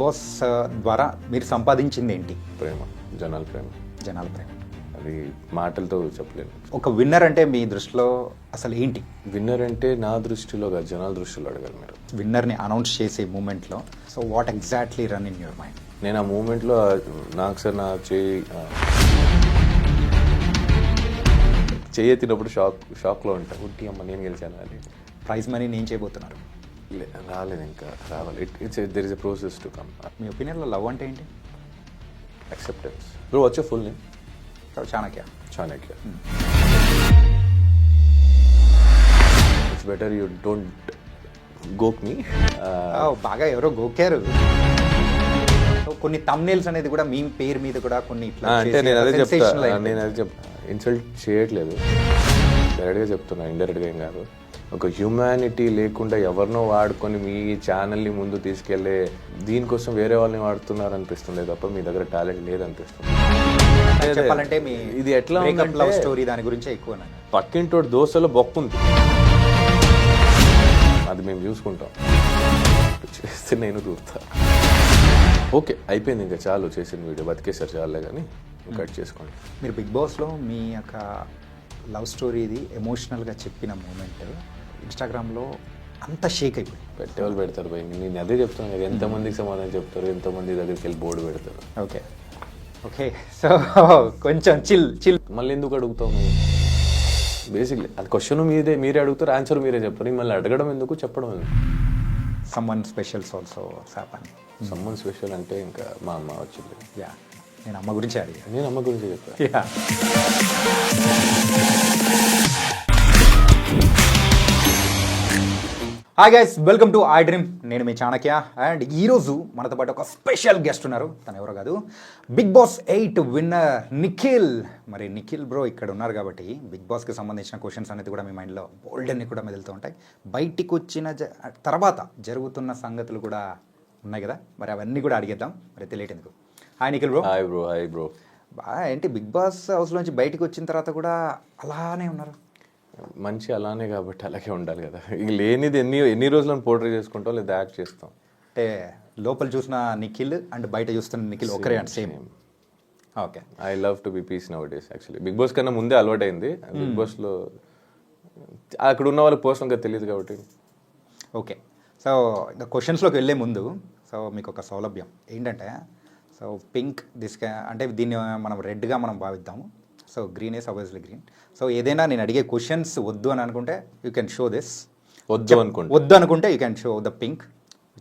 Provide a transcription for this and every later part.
Boss ద్వారా మీరు సంపాదించింది ఏంటి? ప్రేమ, జనాల ప్రేమ. జనాల ప్రేమ. అది మాటలతో చెప్పలేను. ఒక విన్నర్ అంటే మీ దృష్టిలో అసలు ఏంటి? విన్నర్ అంటే నా దృష్టిలో కాదు, జనాల దృష్టిలో అడగాలి మీరు. విన్నర్ని అనౌన్స్ చేసే మూమెంట్లో so what exactly run in your mind? నేను ఆ మూమెంట్లో నాకు సార్ నా చేయెత్తినప్పుడు షాక్లో ఉంటాను. ఉట్టి అమ్మ నేను గెలిచాను అని. ప్రైజ్ మనీ నేను చేయబోతున్నారు. రాలేదు, ఇంకా రావాలి. There is a process to come. మీ ఒపీనియన్లో లవ్ అంటే ఏంటి? Acceptance. Bro what's your full name? Chanakya. Chanakya. It's better you don't గోక్ మీ. బాగా ఎవరో గోకారు. కొన్ని తమ్నేల్స్ అనేది కూడా మీ పేరు మీద కూడా కొన్ని ఇట్లా అంటే నేను అదే చెప్తా ఇన్సల్ట్ చేయట్లేదు, డైరెక్ట్గా చెప్తున్నా, ఇండైరెక్ట్గా ఏం కాదు. ఒక హ్యూమానిటీ లేకుండా ఎవరినో వాడుకొని మీ ఛానల్ని ముందు తీసుకెళ్లే దీనికోసం వేరే వాళ్ళని వాడుతున్నారు అనిపిస్తుంది తప్ప మీ దగ్గర టాలెంట్ లేదనిపిస్తుంది. చెప్పాలంటే ఇది ఎట్లా లవ్ స్టోరీ దాని గురించి ఎక్కువ. పక్కింటోటి దోశలో బొక్కుంది, అది మేము చూసుకుంటాం, చేస్తే నేను దూరుతా. ఓకే అయిపోయింది, ఇంకా చాలు చేసిన వీడియో, బతికేసారు చాలే కానీ కట్ చేసుకోండి. మీరు బిగ్ బాస్లో మీ యొక్క లవ్ స్టోరీ ఇది ఎమోషనల్గా చెప్పిన మూమెంట్ ఇన్స్టాగ్రామ్లో అంత షేక్ అయిపోయింది. పెట్టేవాళ్ళు పెడతారు భయ్, నేను అదే చెప్తాను కదా, ఎంతమందికి సమాధానం చెప్తారు, ఎంతమంది దగ్గరికి వెళ్ళి బోర్డు పెడతారు. ఓకే ఓకే సో కొంచెం చిల్ మళ్ళీ ఎందుకు అడుగుతావు నువ్వు? బేసిక్లీ అది క్వశ్చన్ మీరే అడుగుతారు, ఆన్సర్ మీరే చెప్తారు, మళ్ళీ అడగడం ఎందుకు, చెప్పడం ఎందుకు? Someone specials also happen. Someone special అంటే ఇంకా మా అమ్మ వచ్చింది. యా, నేను అమ్మ గురించి అడిగాను. నేను అమ్మ గురించి చెప్పాను. Yeah. Hi guys, welcome to I dream. నేను మీ చాణక్య. అండ్ ఈరోజు మనతో పాటు ఒక స్పెషల్ గెస్ట్ ఉన్నారు. తను ఎవరో కాదు, బిగ్ బాస్ 8 విన్నర్ నిఖిల్. మరి నిఖిల్ బ్రో ఇక్కడ ఉన్నారు కాబట్టి బిగ్ బాస్కి సంబంధించిన క్వశ్చన్స్ అనేది కూడా మీ మైండ్లో బోల్డ్ అన్ని కూడా మెదులుతూ ఉంటాయి. బయటికి వచ్చిన తర్వాత జరుగుతున్న సంగతులు కూడా ఉన్నాయి కదా, మరి అవన్నీ కూడా అడిగేద్దాం. మరి తెలియటెందుకు. Hi Nikhil bro. Hi bro. Hi bro. ఏంటి బిగ్ బాస్ హౌస్లోంచి బయటికి వచ్చిన తర్వాత కూడా అలానే ఉన్నారు? మంచి అలానే కాబట్టి అలాగే ఉండాలి కదా, ఇక లేనిది ఎన్ని రోజులను పోర్ట్రే చేసుకుంటాం లేదా యాక్ట్ చేస్తాం. అంటే లోపల చూసిన నిఖిల్ అండ్ బయట చూస్తున్న నిఖిల్ ఒకరే and same. Okay. I love to be peace nowadays. Actually Bigg Boss కన్నా ముందే అలవాటైంది, బిగ్ బాస్లో అక్కడ ఉన్న వాళ్ళకి పర్సనల్గా తెలియదు కాబట్టి. ఓకే, సో ఇంకా క్వశ్చన్స్లోకి వెళ్ళే ముందు సో మీకు ఒక సౌలభ్యం ఏంటంటే, సో పింక్ అంటే దీన్ని మనం రెడ్గా మనం భావిద్దాము. So green is obviously green. So ఏదైనా నేను అడిగే క్వశ్చన్స్ వద్దు అని అనుకుంటే యూ కెన్ షో దిస్. వద్దు అనుకుంటే you can show the pink.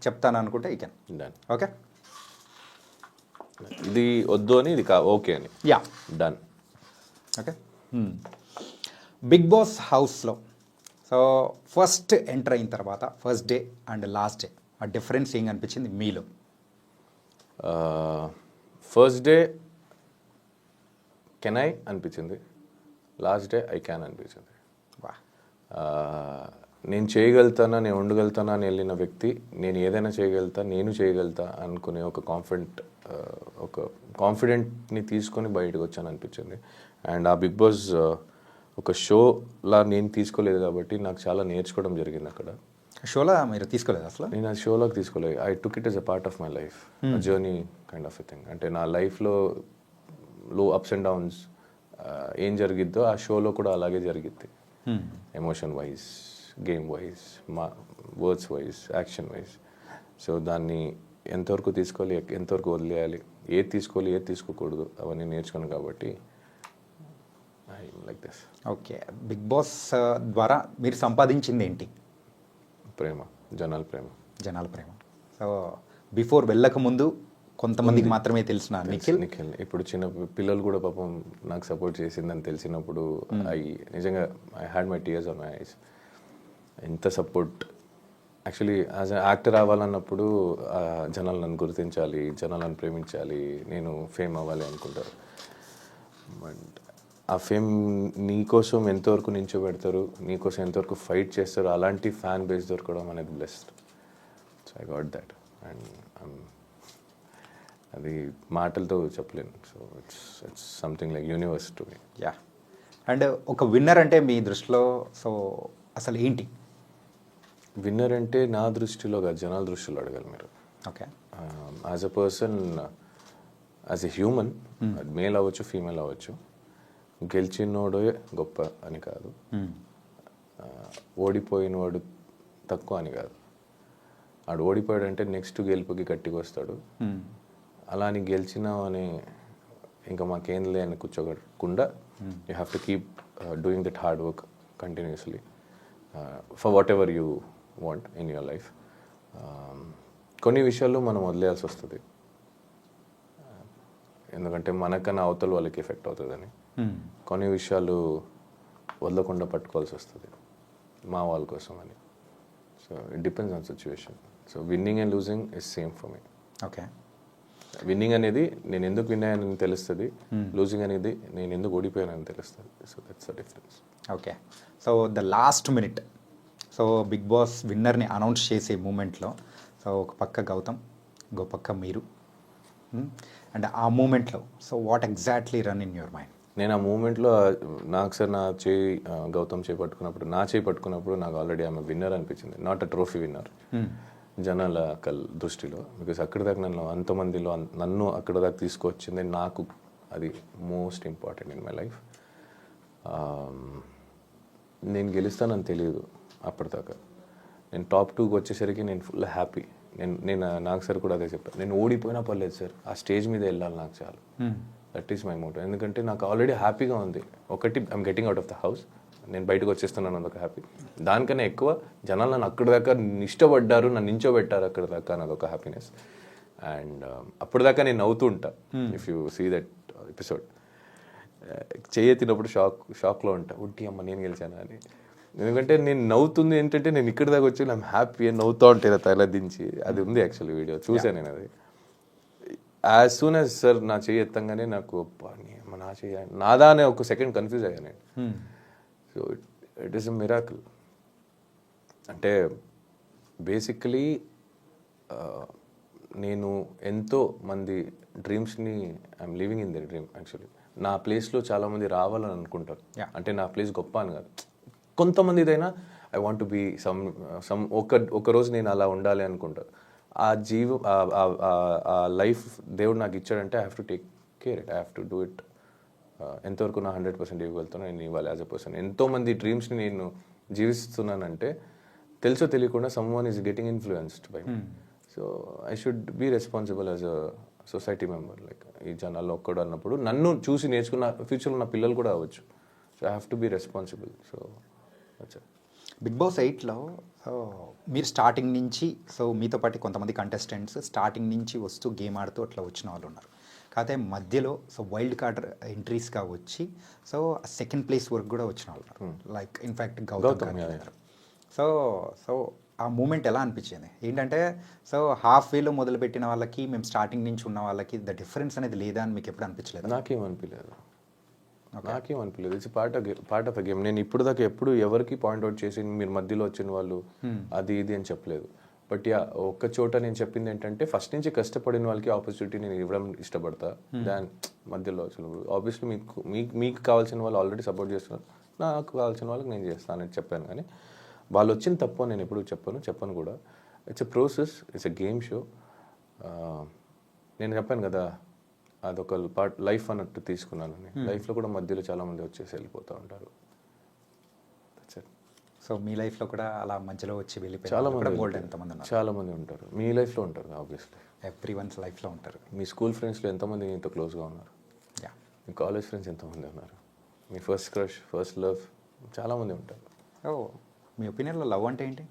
చెప్తాను అనుకుంటే యూ కెన్. డన్. ఓకే, ఇది వద్దు అని, ఇది ఓకే అని. Yeah, done. Okay. Bigg Boss హౌస్లో సో ఫస్ట్ ఎంటర్ అయిన తర్వాత first day and last day ఆ డిఫరెన్స్ ఏం అనిపించింది మీలో? ఫస్ట్ డే కెన్ ఐ అనిపించింది, లాస్ట్ డే ఐ క్యాన్ అనిపించింది. నేను చేయగలుగుతానా, నేను ఉండగలుగుతానా అని వెళ్ళిన వ్యక్తి, నేను ఏదైనా చేయగలుగుతా, నేను చేయగలుగుతా అనుకునే ఒక కాన్ఫిడెంట్ని తీసుకొని బయటకు వచ్చాను అనిపించింది. అండ్ ఆ బిగ్ బాస్ ఒక షోలా నేను తీసుకోలేదు కాబట్టి నాకు చాలా నేర్చుకోవడం జరిగింది అక్కడ. షోలో మీరు తీసుకోలేదు అసలు? నేను ఆ షోలోకి తీసుకోలేదు. I took it yes a part of my life, journey kind of a thing. అంటే నా లైఫ్లో లో అప్స్ అండ్ డౌన్స్ ఏం జరిగిద్దో ఆ షోలో కూడా అలాగే జరిగిద్ది. ఎమోషన్ వైజ్, గేమ్ వైజ్, మా words wise, action wise. So దాన్ని ఎంతవరకు తీసుకోవాలి, ఎంతవరకు వదిలేయాలి, ఏది తీసుకోవాలి, ఏది తీసుకోకూడదు, అవన్నీ నేర్చుకున్నాను కాబట్టి I like this. Okay, Bigg Boss ద్వారా మీరు సంపాదించింది ఏంటి? ప్రేమ, జనాల ప్రేమ. జనాల ప్రేమ. సో బిఫోర్ వెళ్ళకముందు కొంతమందికి మాత్రమే తెలిసిన నిఖిల్. ఇప్పుడు చిన్న పిల్లలు కూడా పాపం నాకు సపోర్ట్ చేసిందని తెలిసినప్పుడు నిజంగా I had my tears on my eyes. ఎంత support. Actually as a actor అవ్వాలన్నప్పుడు జనాలు నన్ను గుర్తించాలి, జనాలు నన్ను ప్రేమించాలి, నేను ఫేమ్ అవ్వాలి అనుకుంటారు. బట్ ఆ ఫేమ్ నీకోసం ఎంతవరకు నించోబెడతారు, నీకోసం ఎంతవరకు ఫైట్ చేస్తారు, అలాంటి ఫ్యాన్ బేస్ దొరకడం అనేది blessed. So I got that. And అది మాటలతో చెప్పలేను. So it's something like universe to me. Yeah. And ఒక విన్నర్ అంటే మీ దృష్టిలో సో అసలు ఏంటి? విన్నర్ అంటే నా దృష్టిలో కాదు, జనాల దృష్టిలో అడగాలి మీరు. Okay. As a person, as a human, male అవ్వచ్చు ఫీమేల్ అవ్వచ్చు, గెలిచినోడే గొప్ప అని కాదు, ఓడిపోయినవాడు తక్కువ అని కాదు. ఆడు ఓడిపోయాడంటే నెక్స్ట్ గెలుపుకి గట్టిగా వస్తాడు. అలా అని గెలిచినావు అని ఇంకా మాకేం లేని కూర్చోకుండా you have to keep doing that hard work continuously for what ever you want in your life. కొన్ని విషయాల్లో మనం వదిలేయాల్సి వస్తుంది, ఎందుకంటే మనకన్నా అవతల వాళ్ళకి ఎఫెక్ట్ అవుతుందని. కొన్ని విషయాలు వదలకుండా పట్టుకోవాల్సి వస్తుంది మా వాళ్ళ కోసం అని. So it depends on situation. So winning and losing is same for me. Okay, winnowing అనేది నేను ఎందుకు విన్ అయ్యానని తెలుస్తుంది, లూజింగ్ అనేది నేను ఎందుకు ఓడిపోయానని తెలుస్తుంది. So that's the difference. Okay. So the last minute, so big boss విన్నర్ని అనౌన్స్ చేసే మూమెంట్లో, సో ఒక పక్క గౌతమ్, ఇంకో పక్క మీరు, అండ్ ఆ మూమెంట్లో so what exactly run in your mind? నేను ఆ మూమెంట్లో నాకు సార్ నా చేయి గౌతమ్ చేపట్టుకున్నప్పుడు, నా చేయి పట్టుకున్నప్పుడు నాకు ఆల్రెడీ ఆమె విన్నర్ అనిపించింది, నాట్ అ ట్రోఫీ విన్నర్ జనాల దృష్టిలో. బికాస్ అక్కడి దాకా అంతమందిలో నన్ను అక్కడ దాకా తీసుకొచ్చింది, నాకు అది most important in my life. నేను గెలుస్తానని తెలియదు అప్పటిదాకా. నేను టాప్ 2కి వచ్చేసరికి నేను ఫుల్ హ్యాపీ. నేను నాకు సార్ కూడా అదే చెప్పాను, నేను ఓడిపోయినా పర్లేదు సార్, ఆ స్టేజ్ మీద వెళ్ళాలి నాకు చాలు. That is my motive. ఎందుకంటే నాకు ఆల్రెడీ హ్యాపీగా ఉంది. ఒకటి, I'm getting out of the house, నేను బయటకు వచ్చేస్తున్నాను, అదొక హ్యాపీ. దానికన్నా ఎక్కువ జనాలు నన్ను అక్కడి దాకా ఇష్టపడ్డారు, నన్ను నించోబెట్టారు అక్కడి దాకా, నాదొక హ్యాపీనెస్. అండ్ అప్పటిదాకా నేను నవ్వుతూ ఉంటా. If you see that episode, చేయెత్తినప్పుడు షాక్లో ఉంటా, ఉట్టి అమ్మ నేను గెలిచాను అని. ఎందుకంటే నేను నవ్వుతుంది ఏంటంటే నేను ఇక్కడి దాకా వచ్చి నేను హ్యాపీ అని నవ్వుతూ ఉంటాను తల దించి. అది ఉంది యాక్చువల్లీ వీడియో చూసాను నేను. అది యాజ్ సూన్ యాజ్ సార్ నా చేయి ఎత్తంగానే నాకు నా చేయ నాదా అనే ఒక సెకండ్ కన్ఫ్యూజ్ అయ్యాను నేను. So it is a miracle. అంటే బేసికలీ నేను ఎంతో మంది డ్రీమ్స్ని I'm living in the dream. Actually నా ప్లేస్లో చాలామంది రావాలని అనుకుంటారు. అంటే నా ప్లేస్ గొప్ప అని కాదు, కొంతమందిదైనా ఐ వాంట్ టు బీ ఒక రోజు నేను అలా ఉండాలి అనుకుంటారు. ఆ ఆ లైఫ్ దేవుడు నాకు ఇచ్చాడంటే I have to take care it, I have to do it. ఎంతవరకు నా 100% ఇవ్వగలుగుతాను నేను ఇవ్వాలి యాజ్ అ పర్సన్. ఎంతోమంది డ్రీమ్స్ని నేను జీవిస్తున్నానంటే తెలుసో తెలియకుండా someone is getting influenced by me. So I should be responsible as a society member. Like ఈ జనాల్లో ఒక్కడు అన్నప్పుడు నన్ను చూసి నేర్చుకున్న ఫ్యూచర్లో నా పిల్లలు కూడా అవ్వచ్చు. So I have to be responsible. So big boss 8లో మీరు స్టార్టింగ్ నుంచి, సో మీతో పాటు కొంతమంది కంటెస్టెంట్స్ స్టార్టింగ్ నుంచి వస్తూ గేమ్ ఆడుతూ అట్లా వచ్చిన వాళ్ళు ఉన్నారు. కాకపోతే మధ్యలో సో వైల్డ్ కార్డ్ ఎంట్రీస్గా వచ్చి సో సెకండ్ ప్లేస్ వరకు కూడా వచ్చిన వాళ్ళు ఉన్నారు. లైక్ ఇన్ఫ్యాక్ట్ గౌతమ్ గారు. సో సో ఆ మూమెంట్ ఎలా అనిపించింది? ఏంటంటే సో హాఫ్ వేలో మొదలుపెట్టిన వాళ్ళకి, మేము స్టార్టింగ్ నుంచి ఉన్న వాళ్ళకి ద డిఫరెన్స్ అనేది లేదా అని మీకు ఎప్పుడు అనిపించలేదు? నాకేమనిపించలేదు. It's part of a game. నేను ఇప్పుడు దాకా ఎప్పుడు ఎవరికి పాయింట్అవుట్ చేసి మీరు మధ్యలో వచ్చిన వాళ్ళు అది ఇది అని చెప్పలేదు. బట్ యా, ఒక్క చోట నేను చెప్పింది ఏంటంటే ఫస్ట్ నుంచి కష్టపడిన వాళ్ళకి ఆపర్చునిటీ నేను ఇవ్వడం ఇష్టపడతా. దాని మధ్యలో వచ్చిన ఆబ్వియస్లీ మీకు కావాల్సిన వాళ్ళు ఆల్రెడీ సపోర్ట్ చేస్తున్నారు, నాకు కావాల్సిన వాళ్ళకి నేను చేస్తానని చెప్పాను. కానీ వాళ్ళు వచ్చిన తప్పు నేను ఎప్పుడు చెప్పను కూడా. It's a process, it's a game show. నేను చెప్పాను కదా అదొక పార్ట్ లైఫ్ అన్నట్టు తీసుకున్నానని. లైఫ్లో కూడా మధ్యలో చాలామంది వచ్చేసి వెళ్ళిపోతూ ఉంటారు. సో మీ లైఫ్లో కూడా అలా మధ్యలో వచ్చి వెళ్ళిపోయి చాలామంది ఉంటారు. మీ లైఫ్లో ఉంటారు ఆబ్వియస్లీ, ఎవ్రీ వన్స్ లైఫ్లో ఉంటారు. మీ స్కూల్ ఫ్రెండ్స్లో ఎంతమంది నీతో క్లోజ్గా ఉన్నారు? మీ కాలేజ్ ఫ్రెండ్స్ ఎంతమంది ఉన్నారు? మీ ఫస్ట్ క్రష్, ఫస్ట్ లవ్ చాలామంది ఉంటారు. మీ ఒపీనియన్లో లవ్ అంటే ఏంటి?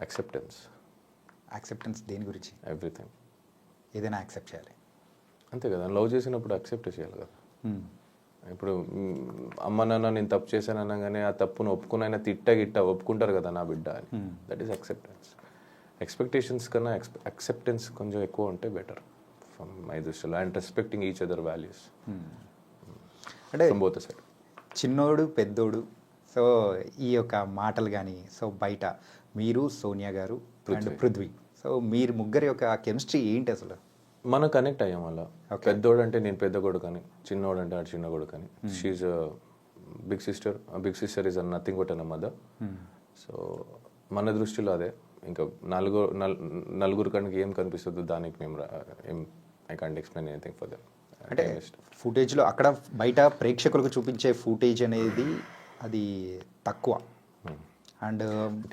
యాక్సెప్టెన్స్ దేని గురించి? ఎవ్రీథింగ్. ఏదైనా యాక్సెప్ట్ చేయాలి అంతే కదా. లవ్ చేసినప్పుడు యాక్సెప్ట్ చేయాలి కదా. ఇప్పుడు అమ్మ నాన్న నేను తప్పు చేశాను అనగానే ఆ తప్పును ఒప్పుకునైనా గిట్ట ఒప్పుకుంటారు కదా నా బిడ్డ అని. That is acceptance. ఎక్స్పెక్టేషన్స్ కన్నా యాక్సెప్టెన్స్ కొంచెం ఎక్కువ ఉంటే బెటర్ ఫ్రమ్ మై దృష్టిలో. And respecting each other values అంటే బోత్ సైడ్. చిన్నోడు పెద్దోడు, సో ఈ యొక్క మాటలు కానీ, సో బయట మీరు, సోనియా గారు అండ్ పృథ్వీ, సో మీరు ముగ్గురి యొక్క కెమిస్ట్రీ ఏంటి అసలు? మనం కనెక్ట్ అయ్యాం అలా. పెద్దోడు అంటే నేను పెద్ద కొడుకు అని, చిన్నోడు అంటే ఆడు చిన్న కొడుకు అని. She big sister is nothing but an mother. So మన దృష్టిలో అదే. ఇంకా నలుగురు కనుక ఏం కనిపిస్తుందో దానికి మేము ఏం I can't explain anything for them. అంటే ఫుటేజ్లో అక్కడ బయట ప్రేక్షకులకు చూపించే ఫుటేజ్ అనేది అది తక్కువ, అండ్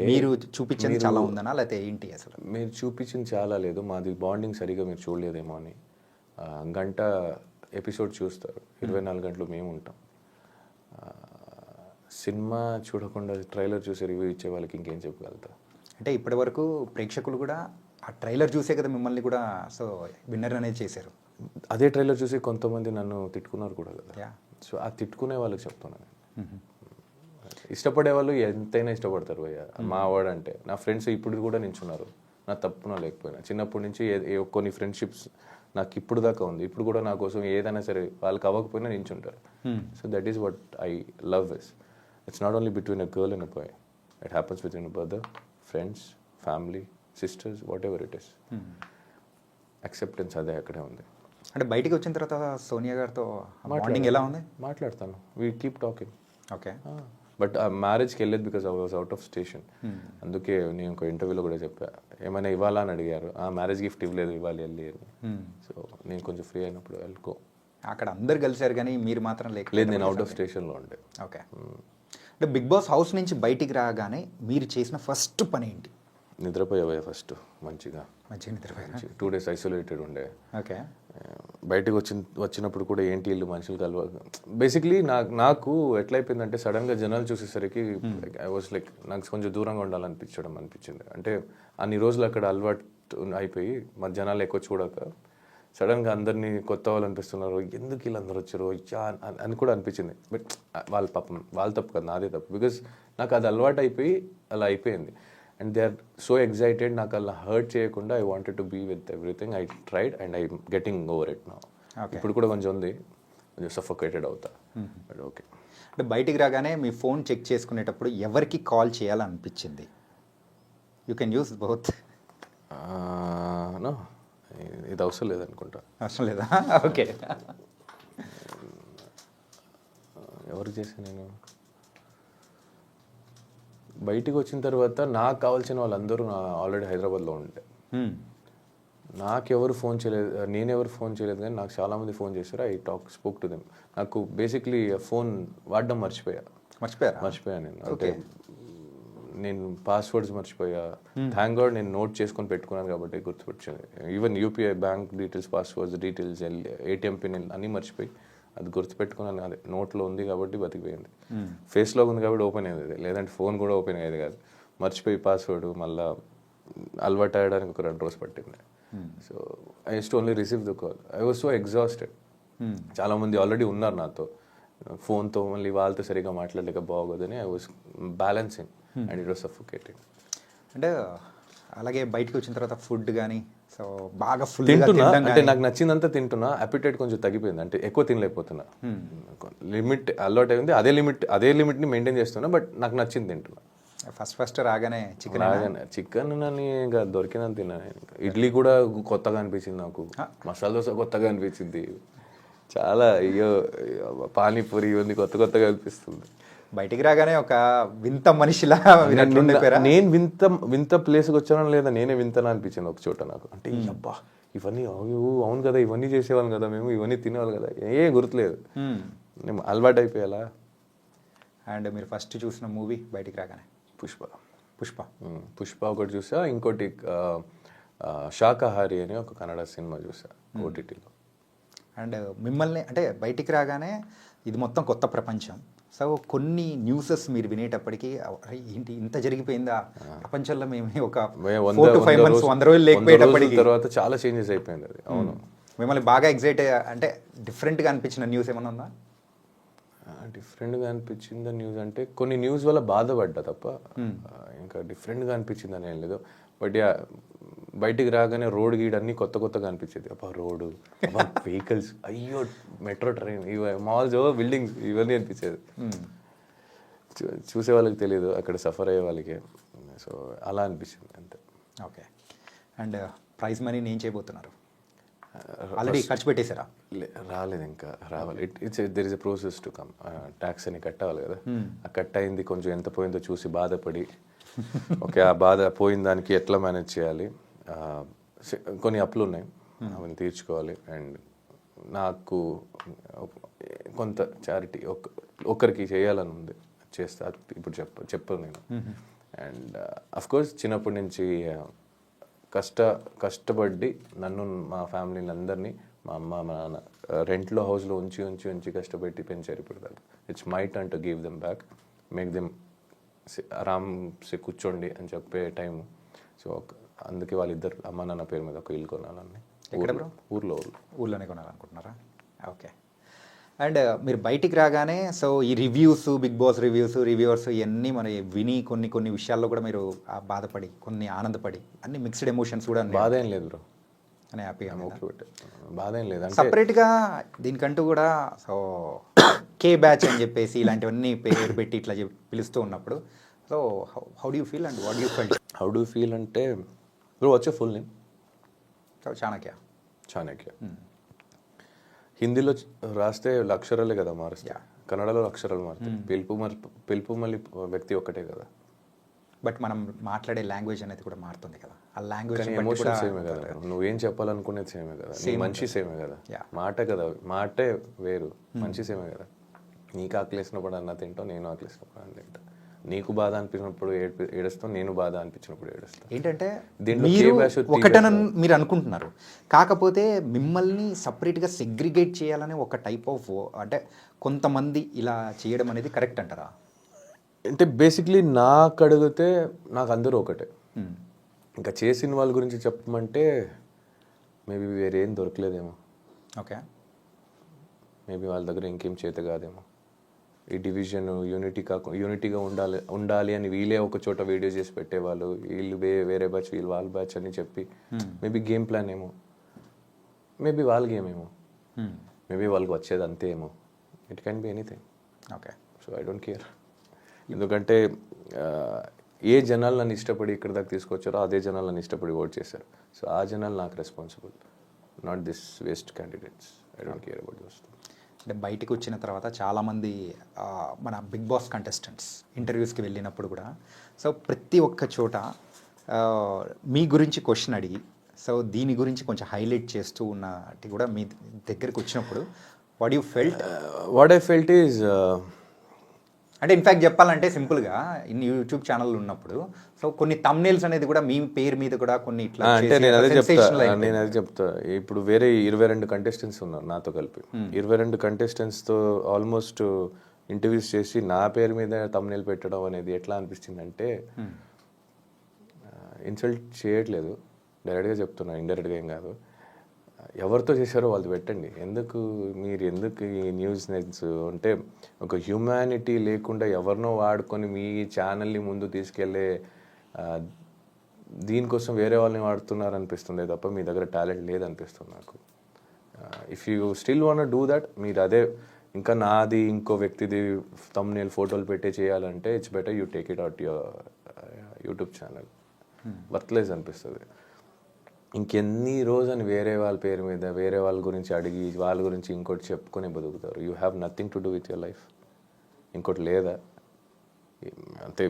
మీరు చూపించేది చాలా ఉందనా లేకపోతే ఏంటి అసలు? మీరు చూపించింది చాలా లేదు, మాది బాండింగ్ సరిగా మీరు చూడలేదేమో అని. గంట ఎపిసోడ్ చూస్తారు, 24 గంటలు మేము ఉంటాం. సినిమా చూడకుండా ట్రైలర్ చూసి రివ్యూ ఇచ్చే వాళ్ళకి ఇంకేం చెప్పగలుగుతా? అంటే ఇప్పటి వరకు ప్రేక్షకులు కూడా ఆ ట్రైలర్ చూసే కదా మిమ్మల్ని కూడా సో విన్నర్ అనేది చేశారు. అదే ట్రైలర్ చూసి కొంతమంది నన్ను తిట్టుకున్నారు కూడా కదా. యా. సో ఆ తిట్టుకునే వాళ్ళకి చెప్తున్నాను, ఇష్టపడే వాళ్ళు ఎంతైనా ఇష్టపడతారు భయ్య. మా వాడు అంటే నా ఫ్రెండ్స్ ఇప్పుడు కూడా నించున్నారు, నా తప్పున లేకపోయినా. చిన్నప్పటి నుంచి కొన్ని ఫ్రెండ్షిప్స్ నాకు ఇప్పుడు దాకా ఉంది, ఇప్పుడు కూడా నా కోసం ఏదైనా సరే వాళ్ళకి అవ్వకపోయినా నించుంటారు. So that is what I love is. It's not only between a girl and a boy, it happens between a brother, friends, family, sisters, what ever it is. Acceptance అదే అక్కడే ఉంది. అంటే బయటికి వచ్చిన తర్వాత సోనియా గారితో బాండింగ్ ఎలా ఉంది? మాట్లాడతాను, we keep talking. Okay. But ఆ మ్యారేజ్కి వెళ్ళేది because I was out of station. అందుకే నేను ఒక ఇంటర్వ్యూలో కూడా చెప్పా, ఏమైనా ఇవ్వాలా అని అడిగారు, ఆ మ్యారేజ్ గిఫ్ట్ ఇవ్వలేదు, ఇవ్వాలి వెళ్ళి అని. సో నేను కొంచెం ఫ్రీ అయినప్పుడు వెళ్ళుకో. అక్కడ అందరు కలిసారు కానీ మీరు మాత్రం లేదు, నేను అవుట్ ఆఫ్ స్టేషన్లో ఉండే. ఓకే. అంటే బిగ్ బాస్ హౌస్ నుంచి బయటికి రాగానే మీరు చేసిన ఫస్ట్ పని ఏంటి? నిద్రపోయావా ఫస్ట్ మంచిగా నిద్రపోయా. 2 days ఐసోలేటెడ్ ఉండే. ఓకే. బయటకు వచ్చినప్పుడు కూడా ఏంటి ఇల్లు మనుషులు కలవ. బేసిక్లీ నాకు ఎట్లయిపోయిందంటే సడన్గా జనాలు చూసేసరికి ఐ వాజ్ లైక్ నాకు కొంచెం దూరంగా అనిపించింది. అంటే అన్ని రోజులు అక్కడ అలవాటు అయిపోయి మా జనాలు ఎక్కువ చూడక సడన్గా అందరినీ కొత్త వాళ్ళు అనిపిస్తున్నారు, ఎందుకు వీళ్ళందరూ వచ్చారో అని కూడా అనిపించింది. బట్ వాళ్ళ పాపం వాళ్ళ తప్పు కదా, నాదే తప్పు. బికాస్ నాకు అది అలవాటు అయిపోయి అలా అయిపోయింది. And they are so excited, నాకు అలా హర్ట్ చేయకుండా I wanted to be with everything. I tried and I getting over it now. ఇప్పుడు కూడా కొంచెం ఉంది, కొంచెం సఫోకేటెడ్ అవుతా. But okay. అంటే బయటికి రాగానే మీ ఫోన్ చెక్ చేసుకునేటప్పుడు ఎవరికి కాల్ చేయాలనిపించింది? You can use both. No, ఇది అవసరం లేదనుకుంటా. అవసరం లేదా? ఓకే. ఎవరికి చేశాను నేను? బయటికి వచ్చిన తర్వాత నాకు కావాల్సిన వాళ్ళందరూ ఆల్రెడీ హైదరాబాద్లో ఉండే. నాకెవరు ఫోన్ చేయలేదు, నేనెవరు ఫోన్ చేయలేదు, కానీ నాకు చాలామంది ఫోన్ చేశారు. I spoke to them. నాకు బేసిక్లీ ఫోన్ వాడడం మర్చిపోయా నేను. అంటే నేను పాస్వర్డ్స్ మర్చిపోయా. థ్యాంక్ గాడ్ నేను నోట్ చేసుకొని పెట్టుకున్నాను కాబట్టి గుర్తుపెట్టింది. Even UPI bank details, passwords, details, ATM pin అన్నీ మర్చిపోయి అది గుర్తుపెట్టుకున్నాను. అదే నోట్లో ఉంది కాబట్టి బతికిపోయింది. ఫేస్లో ఉంది కాబట్టి ఓపెన్ అయ్యేది, లేదంటే ఫోన్ కూడా ఓపెన్ అయ్యేది కాదు. మర్చిపోయి పాస్వర్డ్ మళ్ళీ అలవాటు అయ్యడానికి ఒక 2 రోజులు పట్టింది. So I use to only receive the call. I was so exhausted. చాలామంది ఆల్రెడీ ఉన్నారు నాతో, ఫోన్తో మళ్ళీ వాళ్ళతో సరిగ్గా మాట్లాడలేక బాగోదని I was balancing and it was suffocating. అంటే అలాగే బయటకు వచ్చిన తర్వాత ఫుడ్ కానీ సో బాగా ఫుల్ తింటున్నా, అంటే నాకు నచ్చిందంతా తింటున్నా. అపిటైట్ కొంచెం తగ్గిపోయింది, అంటే ఎక్కువ తినలేకపోతున్నా. లిమిట్ అలవాటు అయింది, అదే లిమిట్ని మెయింటైన్ చేస్తున్నా. బట్ నాకు నచ్చింది తింటున్నా. ఫస్ట్ రాగానే చికెన్ నన్ను ఇంకా దొరికినంత తిన్నా. ఇడ్లీ కూడా కొత్తగా అనిపించింది నాకు, మసాలా దోశ కొత్తగా అనిపించింది, చాలా అయ్యో పానీపూరి ఇవన్నీ కొత్తగా అనిపిస్తుంది. బయటికి రాగానే ఒక వింత మనిషిలా నేను వింత ప్లేస్కి వచ్చానో లేదా నేనే వింతనా అనిపించింది ఒక చోట నాకు. అంటే అబ్బా ఇవన్నీ అవును కదా, ఇవన్నీ చేసేవాళ్ళం కదా మేము, ఇవన్నీ తినేవాళ్ళు కదా, ఏ గుర్తులేదు, నేను అలవాటు అయిపోయాలా. అండ్ మీరు ఫస్ట్ చూసిన మూవీ బయటికి రాగానే? పుష్ప ఒకటి చూసా. ఇంకోటి శాకాహారి అని ఒక కన్నడ సినిమా చూసా ఓటీటీలో. అండ్ మిమ్మల్ని అంటే బయటికి రాగానే ఇది మొత్తం కొత్త ప్రపంచం. సో కొన్ని న్యూసెస్ మీరు వినేటప్పటికీ ఏంటి ఇంత జరిగిపోయిందా ప్రపంచంలో, మేము ఒక 4 to 5 months 100 రోజులు లేకపోయేటప్పటికి తర్వాత చాలా చేంజెస్ అయిపోయింది అది. అవును. మిమ్మల్ని బాగా ఎగ్జైట్ అంటే డిఫరెంట్గా అనిపించిన న్యూస్ ఏమైనా ఉందా? డిఫరెంట్గా అనిపించిందా న్యూస్ అంటే కొన్ని న్యూస్ వల్ల బాధపడ్డా తప్ప ఇంకా డిఫరెంట్గా అనిపించిందని ఏం లేదు. బట్ బయటికి రాగానే రోడ్ గీడ్ అన్నీ కొత్తగా అనిపించేది. అబ్బా రోడ్డు, వెహికల్స్, అయ్యో మెట్రో ట్రైన్, మాల్స్, బిల్డింగ్స్, ఇవన్నీ అనిపించేది. చూసే వాళ్ళకి తెలియదు, అక్కడ సఫర్ అయ్యే వాళ్ళకి. సో అలా అనిపించింది అంతే. ఓకే. అండ్ ప్రైజ్ మనీ ఏం చేయబోతున్నారు? ఆల్రెడీ ఖర్చు పెట్టేశారా? రాలేదు, ఇంకా రావాలి. There is a process to come. Tax అని కట్టాలి కదా, ఆ కట్ అయింది కొంచెం ఎంత పోయిందో చూసి బాధపడి ఓకే ఆ బాధ పోయిన దానికి ఎట్లా మేనేజ్ చేయాలి, కొన్ని అప్పులు ఉన్నాయి అవన్నీ తీర్చుకోవాలి, అండ్ నాకు కొంత చారిటీ ఒక్కరికి చేయాలని ఉంది, చేస్తా ఇప్పుడు చెప్పను నేను. అండ్ అఫ్ కోర్స్ చిన్నప్పటి నుంచి కష్టపడి నన్ను మా ఫ్యామిలీని అందరినీ మా అమ్మ మా నాన్న రెంట్లో హౌస్లో ఉంచి కష్టపెట్టి పెంచారు. ఇప్పుడు దాకా it's my turn to give them back, make them ఆరామ్సే కూర్చోండి అని చెప్పే టైం. సో అందుకే వాళ్ళిద్దరు అమ్మ నాన్న పేరు మీద ఒక ఇల్లు కొనాలని ఊర్లోనే కొనాలనుకుంటున్నారా? ఓకే. అండ్ మీరు బయటికి రాగానే సో ఈ రివ్యూస్, బిగ్ బాస్ రివ్యూవర్స్ ఇవన్నీ మన విని కొన్ని విషయాల్లో కూడా మీరు బాధపడి, కొన్ని ఆనందపడి, అన్ని మిక్స్డ్ ఎమోషన్స్ కూడా. బాధ ఏం లేదు బ్రో, అని హ్యాపీగా బాధ ఏం లేదు. సపరేట్గా దీనికంటూ కూడా సో కే బ్యాచ్ అని చెప్పేసి ఇలాంటివన్నీ పేరు పెట్టి ఇట్లా పిలుస్తూ ఉన్నప్పుడు so how do you feel and what you felt? How do feel అంటే బ్రో వచ్చే ఫుల్ నేమ్ చాణక్య. హిందీలో రాస్తే అక్షరాలే కదా మారుస్తా, కన్నడలో అక్షరాలు మారుతాయి, పిలుపు మళ్ళీ వ్యక్తి ఒక్కటే కదా. బట్ మనం మాట్లాడే లాంగ్వేజ్ అనేది కూడా మారుతుంది కదా, ఆ లాంగ్వేజ్ ఎమోషన్ సేమే కదా, నువ్వేం చెప్పాలనుకునేది సేమే కదా, నీ మనిషి సేమే కదా, మాట కదా, మాటే వేరు, మనిషి సేమే కదా. నీకు ఆకలేసినప్పుడు అన్న తింటావు, నేను ఆకలేసినప్పుడు అన్న తింటా. నీకు బాధ అనిపించినప్పుడు ఏడుస్తావు, నేను బాధ అనిపించినప్పుడు ఏడుస్తాను. ఏంటంటే మీరు ఒకటనని మీరు అనుకుంటున్నారు, కాకపోతే మిమ్మల్ని సపరేట్గా సెగ్రిగేట్ చేయాలని ఒక టైప్ ఆఫ్ అంటే కొంతమంది ఇలా చేయడం అనేది కరెక్ట్ అంటారా? అంటే బేసిక్లీ నాకు అడిగితే నాకు అందరూ ఒకటే. ఇంకా చేసిన వాళ్ళ గురించి చెప్పమంటే మేబీ వేరేం దొరకలేదేమో. ఓకే. మేబీ వాళ్ళ దగ్గర ఇంకేం చేత కాదేమో. ఈ డివిజన్ యూనిటీగా ఉండాలి అని వీళ్ళే ఒక చోట వీడియో చేసి పెట్టేవాళ్ళు, వీళ్ళు వేరే బ్యాచ్ వీళ్ళు వాళ్ళ బ్యాచ్ అని చెప్పి మేబీ గేమ్ ప్లాన్ ఏమో, మేబీ వాళ్ళ గేమ్ ఏమో, మేబీ వాళ్ళకి వచ్చేది అంతే ఏమో. It can be anything. Okay. So I don't care. ఎందుకంటే ఏ జనాలు నన్ను ఇష్టపడి ఇక్కడ దాకా తీసుకొచ్చారో అదే జనాలు నన్ను ఇష్టపడి ఓట్ చేశారు. సో ఆ జనాలు నాకు responsible, not this waste candidates. I don't care about those. అంటే బయటికి వచ్చిన తర్వాత చాలామంది మన బిగ్ బాస్ కంటెస్టెంట్స్ ఇంటర్వ్యూస్కి వెళ్ళినప్పుడు కూడా సో ప్రతి ఒక్క చోట మీ గురించి క్వశ్చన్ అడిగి సో దీని గురించి కొంచెం హైలైట్ చేస్తూ ఉన్నట్టు కూడా మీ దగ్గరికి వచ్చినప్పుడు వాట్ ఐ ఫెల్ట్ ఈజ్ అంటే ఇన్ఫ్యాక్ట్ చెప్పాలంటే సింపుల్గా ఇన్ని యూట్యూబ్ ఛానల్ ఉన్నప్పుడు సో కొన్ని థంబ్నెయిల్స్ అనేది కూడా మీ పేరు మీద కూడా కొన్ని ఇట్లా అంటే నేను అదే చెప్తా. ఇప్పుడు వేరే 22 కంటెస్టెంట్స్ ఉన్నారు నాతో కలిపి. 22 కంటెస్టెంట్స్తో ఆల్మోస్ట్ ఇంటర్వ్యూస్ చేసి నా పేరు మీద థంబ్నెయిల్ పెట్టడం అనేది ఎట్లా అనిపిస్తుంది, ఇన్సల్ట్ చేయట్లేదు, డైరెక్ట్గా చెప్తున్నా, ఇండైరెక్ట్గా ఏం కాదు. ఎవరితో చేశారో వాళ్ళు పెట్టండి. మీరు ఎందుకు ఈ న్యూస్ నెట్స్ అంటే ఒక హ్యూమానిటీ లేకుండా ఎవరినో వాడుకొని మీ ఛానల్ని ముందు తీసుకెళ్లే దీనికోసం వేరే వాళ్ళని వాడుతున్నారు అనిపిస్తుంది తప్ప మీ దగ్గర టాలెంట్ లేదనిపిస్తుంది నాకు. If you still want do that, మీరు అదే ఇంకా నాది ఇంకో వ్యక్తిది థంబ్నెయిల్ ఫోటోలు పెట్టే చేయాలంటే it's better you take it out your YouTube channel. Worthless అనిపిస్తుంది. ఇంకెన్ని రోజని వేరే వాళ్ళ పేరు మీద వేరే వాళ్ళ గురించి అడిగి వాళ్ళ గురించి ఇంకోటి చెప్పుకొని బతుకుతారు. You have nothing to do with your life. ఇంకోటి లేదా అంతే,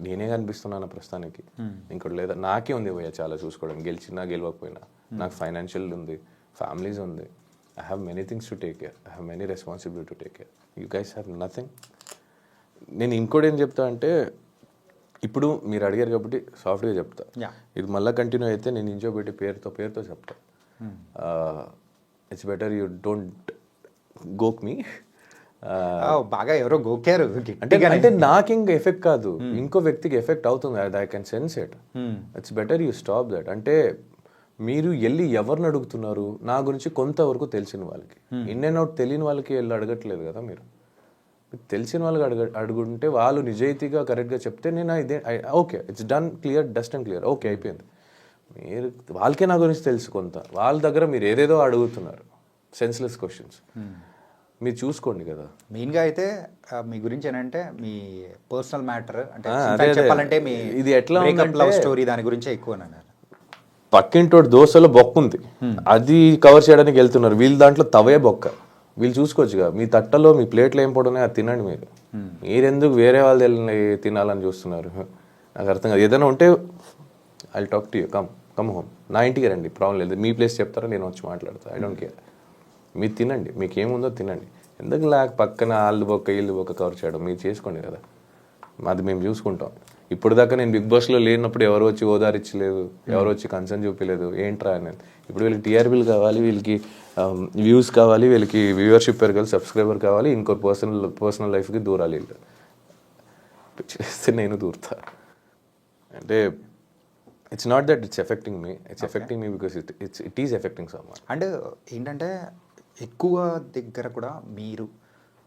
నేనే కనిపిస్తున్నాను ప్రస్తుతానికి, ఇంకోటి లేదా. నాకే ఉంది పోయా చాలా చూసుకోవడం, గెలిచినా గెలవకపోయినా. నాకు ఫైనాన్షియల్ ఉంది, ఫ్యామిలీస్ ఉంది, I have many things to take care, I have many responsibility to take care. You guys have nothing. నేను ఇంకోటి ఏం చెప్తా అంటే, ఇప్పుడు మీరు అడిగారు కాబట్టి సాఫ్ట్గా చెప్తా, ఇది మళ్ళీ కంటిన్యూ అయితే నేను ఇంజో పెట్టి పేరుతో చెప్తా. ఇట్స్ బెటర్ యూ డోంట్ గోక్ మీ. బాగా ఎవరో గోకారు అంటే నాకు ఇంకా ఎఫెక్ట్ కాదు, ఇంకో వ్యక్తికి ఎఫెక్ట్ అవుతుంది. I can sense it. It's better you stop that. అంటే మీరు వెళ్ళి ఎవరిని అడుగుతున్నారు, నా గురించి కొంతవరకు తెలిసిన వాళ్ళకి, ఇన్ అండ్ అవుట్ తెలియని వాళ్ళకి వెళ్ళి అడగట్లేదు కదా. మీరు తెలిసిన వాళ్ళకి అడుగుంటే వాళ్ళు నిజాయితీగా కరెక్ట్గా చెప్తే నేను ఇదే okay, it's done, clear, dust and clear, okay అయిపోయింది. మీరు వాళ్ళకే నా గురించి తెలుసు కొంత, వాళ్ళ దగ్గర మీరు ఏదేదో అడుగుతున్నారు, సెన్స్లెస్ క్వశ్చన్స్. మీరు చూసుకోండి కదా. మెయిన్గా అయితే మీ గురించి ఏంటంటే మీ పర్సనల్ మ్యాటర్ అంటే చెప్పాలంటే మీ ఇది ఎట్లా లవ్ స్టోరీ దాని గురించి ఎక్కువ అన్నారు. పక్కింటోటి దోశలో బొక్క ఉంది, అది కవర్ చేయడానికి వెళ్తున్నారు, వీళ్ళు దాంట్లో తవే బొక్క. వీళ్ళు చూసుకోవచ్చుగా, మీ తట్టలో మీ ప్లేట్లో ఏం పడున్నాయి అది తినండి. మీరెందుకు వేరే వాళ్ళు తినాలని చూస్తున్నారు? నాకు అర్థం కాదు. ఏదైనా ఉంటే I talk to you, come home, నా ఇంటికి రండి, ప్రాబ్లం లేదు. మీ ప్లేస్ చెప్తారా, నేను వచ్చి మాట్లాడతా, ఐ డోంట్ కేర్. మీరు తినండి, మీకు ఏముందో తినండి. ఎందుకు పక్కన వాళ్ళు బొక్క వీళ్ళు బొక్క కవర్ చేయడం, మీరు చేసుకోండి కదా, అది మేము చూసుకుంటాం. ఇప్పుడు దాకా నేను బిగ్ బాస్లో లేనప్పుడు ఎవరు వచ్చి ఓదారిచ్చలేదు, ఎవరు వచ్చి కన్సర్న్ చూపించలేదు, ఏంట్రా అనేది. ఇప్పుడు వీళ్ళకి టీఆర్పీలు కావాలి, వీళ్ళకి వ్యూస్ కావాలి, వీళ్ళకి వ్యూవర్షిప్ పెరగాలి, సబ్స్క్రైబర్ కావాలి, ఇంకో పర్సనల్ లైఫ్కి దూరాలి. వీళ్ళు చేస్తే నేను దూరుతా. అంటే it's not that it's effecting me, it's effecting me because it is affecting someone. And ఏంటంటే ఎక్కువ దగ్గర కూడా మీరు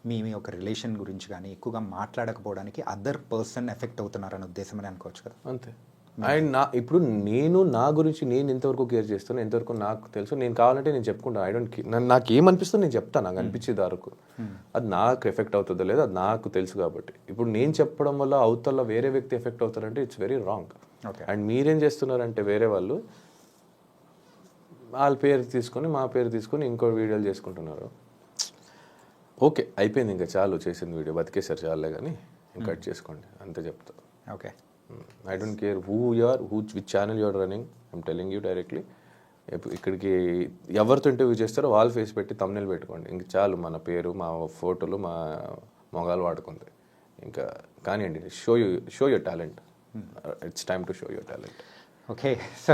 మీ ఒక రిలేషన్ గురించి కానీ ఎక్కువగా మాట్లాడకపోవడానికి అదర్ పర్సన్ ఎఫెక్ట్ అవుతున్నారనే ఉద్దేశం అని అనుకోవచ్చు కదా. అంతే. అండ్ ఇప్పుడు నేను నా గురించి నేను ఎంతవరకు కేర్ చేస్తాను, ఎంతవరకు నాకు తెలుసు, నేను కావాలంటే నేను చెప్పుకుంటాను. ఐ డోంట్ నాకు ఏమనిపిస్తుందో నేను చెప్తాను, నాకు అనిపించేది వరకు. అది నాకు ఎఫెక్ట్ అవుతుందో లేదో అది నాకు తెలుసు కాబట్టి. ఇప్పుడు నేను చెప్పడం వల్ల అవతల వేరే వ్యక్తి ఎఫెక్ట్ అవుతారంటే ఇట్స్ వెరీ రాంగ్. అండ్ మీరేం చేస్తున్నారంటే వేరే వాళ్ళు వాళ్ళ పేరు తీసుకొని మా పేరు తీసుకొని ఇంకో వీడియోలు చేసుకుంటున్నారు. ఓకే, అయిపోయింది, ఇంకా చాలు, చేసింది వీడియో బతికేసారు, చాలే, కానీ ఇంకా కట్ చేసుకోండి, అంతే చెప్తా. Okay, I don't care who you are, which channel you are running, I'm telling you directly. ఇక్కడికి ఎవరితో ఇంటర్వ్యూ చేస్తారో వాళ్ళ ఫేస్ పెట్టి తమ్నెల్ పెట్టుకోండి, ఇంక చాలు. మన పేరు, మా ఫోటోలు, మా మొగాలు వాడుకుంది ఇంకా. కానివ్వండి, show your talent. It's time to show your talent. Okay. So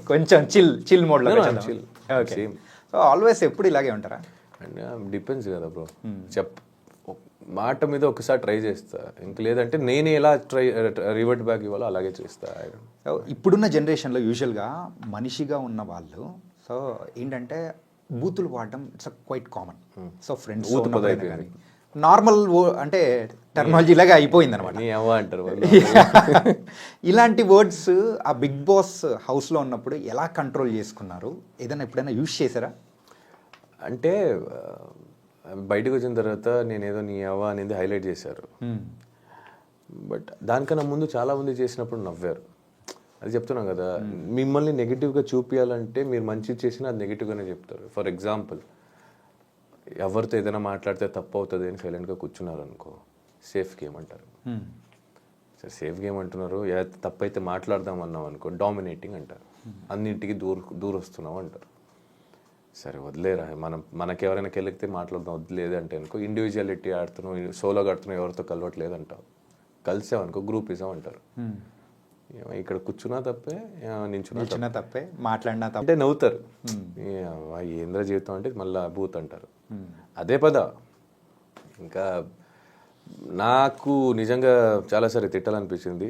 కొంచెం చిల్ మోడ్లో చిల్. ఓకే. సో ఆల్వేస్ ఎప్పుడు ఇలాగే ఉంటారా? అండ్ డిపెండ్స్ కదా బ్రో. మాట మీద ఒకసారి ట్రై చేస్తా, ఇంక లేదంటే నేను ఎలా రివర్ట్ బ్యాక్ ఇవ్వాలో అలాగే చేస్తా. ఇప్పుడున్న జనరేషన్లో యూజువల్గా మనిషిగా ఉన్న వాళ్ళు సో ఏంటంటే బూతులు వాడడం it's quite common. So friends కానీ నార్మల్ అంటే టెక్నాలజీ లాగా అయిపోయింది అనమాట. అంటారు ఇలాంటి వర్డ్స్ ఆ బిగ్ బాస్ హౌస్లో ఉన్నప్పుడు ఎలా కంట్రోల్ చేసుకున్నారు? ఏదైనా ఎప్పుడైనా యూజ్ చేశారా? అంటే బయటకు వచ్చిన తర్వాత నేనేదో నీ అవ్వ అనేది హైలైట్ చేశారు. బట్ దానికన్నా ముందు చాలామంది చేసినప్పుడు నవ్వారు. అది చెప్తున్నాం కదా, మిమ్మల్ని నెగిటివ్గా చూపించాలంటే మీరు మంచి చేసినా అది నెగిటివ్గానే చెప్తారు. ఫర్ ఎగ్జాంపుల్, ఎవరితో ఏదైనా మాట్లాడితే తప్పు అవుతుంది అని సైలెంట్గా కూర్చున్నారు అనుకో, సేఫ్ గేమ్ అంటారు. సరే, సేఫ్ గేమ్ అంటున్నారు, తప్పు అయితే మాట్లాడదాం అన్నాం అనుకో, డామినేటింగ్ అంటారు. అన్నింటికి దూరొస్తున్నాం అంటారు. సరే వదిలేరా, మనకి ఎవరైనా కెలిగితే మాట్లాడదాం, వదిలేదు అంటే అనుకో, ఇండివిజువాలిటీ ఆడుతున్నావు, సోలోగా ఆడుతున్నావు, ఎవరితో కలవట్లేదు అంటావు. కలిసామనుకో గ్రూపిజం అంటారు. ఇక్కడ కూర్చున్నా తప్పే, నించున్నా తప్పే, మాట్లాడినా తప్పే అంటే నవ్వుతారు. ఏంద్ర జీవితం అంటే మళ్ళీ బూత్ అంటారు. అదే పద. ఇంకా నాకు నిజంగా చాలాసారి తిట్టాలనిపించింది,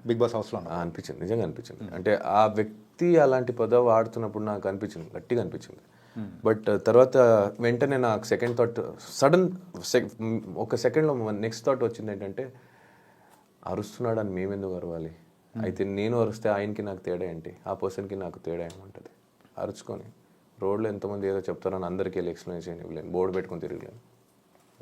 బిగ్ బాస్ హౌస్లో అనిపించింది, నిజంగా అనిపించింది. అంటే ఆ వ్యక్తి అలాంటి పదం వాడుతున్నప్పుడు నాకు అనిపించింది, గట్టిగా అనిపించింది. బట్ తర్వాత వెంటనే నాకు సెకండ్ థాట్, ఒక సెకండ్లో నెక్స్ట్ థాట్ వచ్చింది ఏంటంటే, అరుస్తున్నాడు అని మేమెందుకు అరవాలి? అయితే నేను అరుస్తే ఆయనకి నాకు తేడా ఏంటి, ఆ పర్సన్కి నాకు తేడా ఏమంటుంది? అరుచుకొని రోడ్లో ఎంతమంది ఏదో చెప్తారని అందరికీ వెళ్ళి ఎక్స్ప్లెయిన్ చేయలేను, బోర్డు పెట్టుకొని తిరగలేను.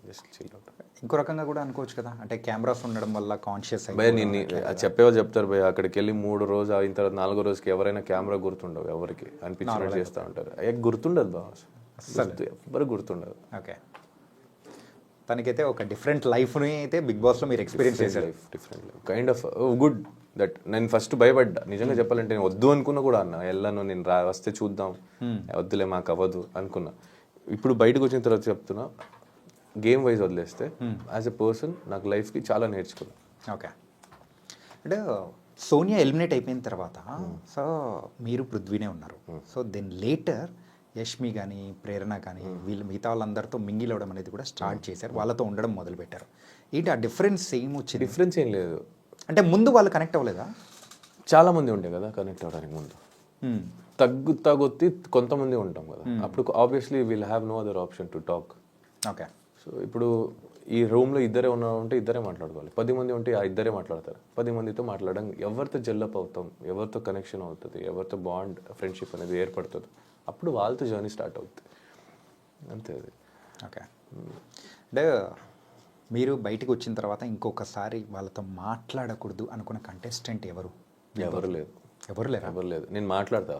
Just chill out. ఇంకో రకంగా కూడా అనుకోవచ్చు కదా, అంటే కెమెరాస్ ఉండడం వల్ల కాన్షియస్ భయ నేను చెప్పేవాళ్ళు చెప్తారు భయ, అక్కడికి వెళ్ళి 3 రోజు అయిన తర్వాత 4వ రోజుకి ఎవరైనా కెమెరా గుర్తుండవు, ఎవరికి అనిపించినట్టు చేస్తూ ఉంటారు. గుర్తుండదు బాస్, ఎవరికి గుర్తుండదు. ఓకే, తనకైతే ఒక డిఫరెంట్ లైఫ్ని అయితే బిగ్ బాస్లో మీరు ఎక్స్పీరియన్స్ చేశారు. Different life, kind of good that. నేను ఫస్ట్ భయపడ్డా నిజంగా చెప్పాలంటే, నేను వద్దు అనుకున్నా కూడా అన్న, వెళ్ళను నేను వస్తే చూద్దాం, వద్దులే మాకు అవ్వదు అనుకున్నా. ఇప్పుడు బయటకు వచ్చిన తర్వాత చెప్తున్నా, గేమ్ వైజ్ వదిలేస్తే యాజ్ ఎ పర్సన్ నాకు లైఫ్కి చాలా నేర్చుకున్నాను. ఓకే, అంటే సోనియా ఎలిమినేట్ అయిపోయిన తర్వాత సో మీరు పృథ్వీనే ఉన్నారు. సో దెన్ లేటర్ యష్మి కానీ ప్రేరణ కానీ వీళ్ళు మిగతా వాళ్ళందరితో మింగిల్ అవ్వడం అనేది కూడా స్టార్ట్ చేశారు, వాళ్ళతో ఉండడం మొదలుపెట్టారు. ఏంటి ఆ డిఫరెన్స్ ఏం వచ్చింది? డిఫరెన్స్ ఏం లేదు. అంటే ముందు వాళ్ళు కనెక్ట్ అవ్వలేదా? చాలామంది ఉండే కదా కనెక్ట్ అవ్వడానికి ముందు, తగ్గొత్తి కొంతమంది ఉంటాం కదా, అప్పుడు obviously we'll have no other option to talk. Okay, so ఇప్పుడు ఈ రూమ్లో ఇద్దరే ఉంటే ఇద్దరే మాట్లాడుకోవాలి, 10 మంది ఉంటే ఆ ఇద్దరే మాట్లాడతారు. 10 మందితో మాట్లాడడం, ఎవరితో జెల్లప్ అవుతాం, ఎవరితో కనెక్షన్ అవుతుంది, ఎవరితో బాండ్ ఫ్రెండ్షిప్ అనేది ఏర్పడుతుంది, అప్పుడు వాళ్ళతో జర్నీ స్టార్ట్ అవుతుంది, అంతే అది. ఓకే, అంటే మీరు బయటకు వచ్చిన తర్వాత ఇంకొకసారి వాళ్ళతో మాట్లాడకూడదు అనుకున్న కంటెస్టెంట్ ఎవరు? ఎవరు లేదు. ఎవరు లేరా? ఎవరు లేదు. నేను మాట్లాడతా,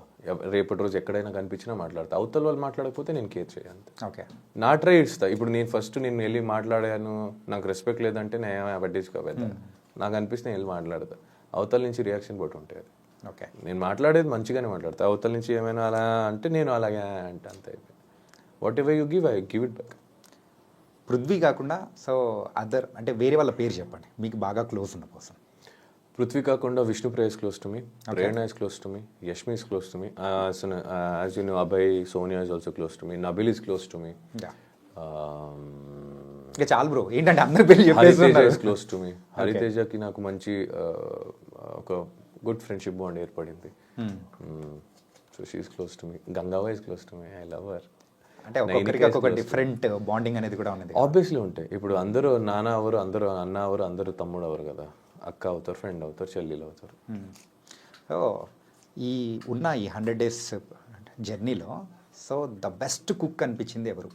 రేపటి రోజు ఎక్కడైనా కనిపించినా మాట్లాడతా. అవతల వాళ్ళు మాట్లాడకపోతే నేను కేర్ చేయను. ఓకే. నా ట్రై ఇస్తా. ఇప్పుడు నేను ఫస్ట్ నేను వెళ్ళి మాట్లాడాను, నాకు రెస్పెక్ట్ లేదంటే నేను ఏమైనా పట్టించుకోవద్దా. నాకు అనిపిస్తే నేను వెళ్ళి మాట్లాడతా. అవతల నుంచి రియాక్షన్ బట్టి ఉంటుంది. ఓకే. నేను మాట్లాడేది మంచిగానే మాట్లాడతా. అవతల నుంచి ఏమైనా అలా అంటే నేను అలాగే అంటే అంత అయిపోయింది. What ever you give, I give it back. Prithvi కాకుండా సో అదర్ అంటే వేరే వాళ్ళ పేరు చెప్పండి మీకు బాగా క్లోజ్ ఉన్న పర్సన్. పృథ్వీ కాకుండా Vishnupriya is close to me, Prerna is close to me, Yashmi is close to me, as you know, Abhay Sonia is also close to me, Nabil is close to me, ఇంకా చాలు bro, ఏంటంటే అందరి పేర్లు Hariteja చెప్పేస్తున్నారు. is close to me. హరితేజకి నాకు మంచి ఒక good friendship bond ఏర్పడింది. So she is close to me. గంగావా is close to me, I love her. అంటే ఒక్కొక్కరికి ఒక్కొక్క డిఫరెంట్ బాండింగ్ అనేది కూడా ఉన్నది. ఆబ్వియస్లీ ఉంటాయి. ఇప్పుడు అందరూ నాన్న అవరు, అందరూ అన్న అవరు, అందరూ తమ్ముడు అవరు కదా. అక్క అవుతారు, ఫ్రెండ్ అవుతారు, చెల్లెలు అవుతారు. సో ఈ ఉన్న ఈ 100 days జర్నీలో సో ద బెస్ట్ కుక్ అనిపించింది ఎవరు?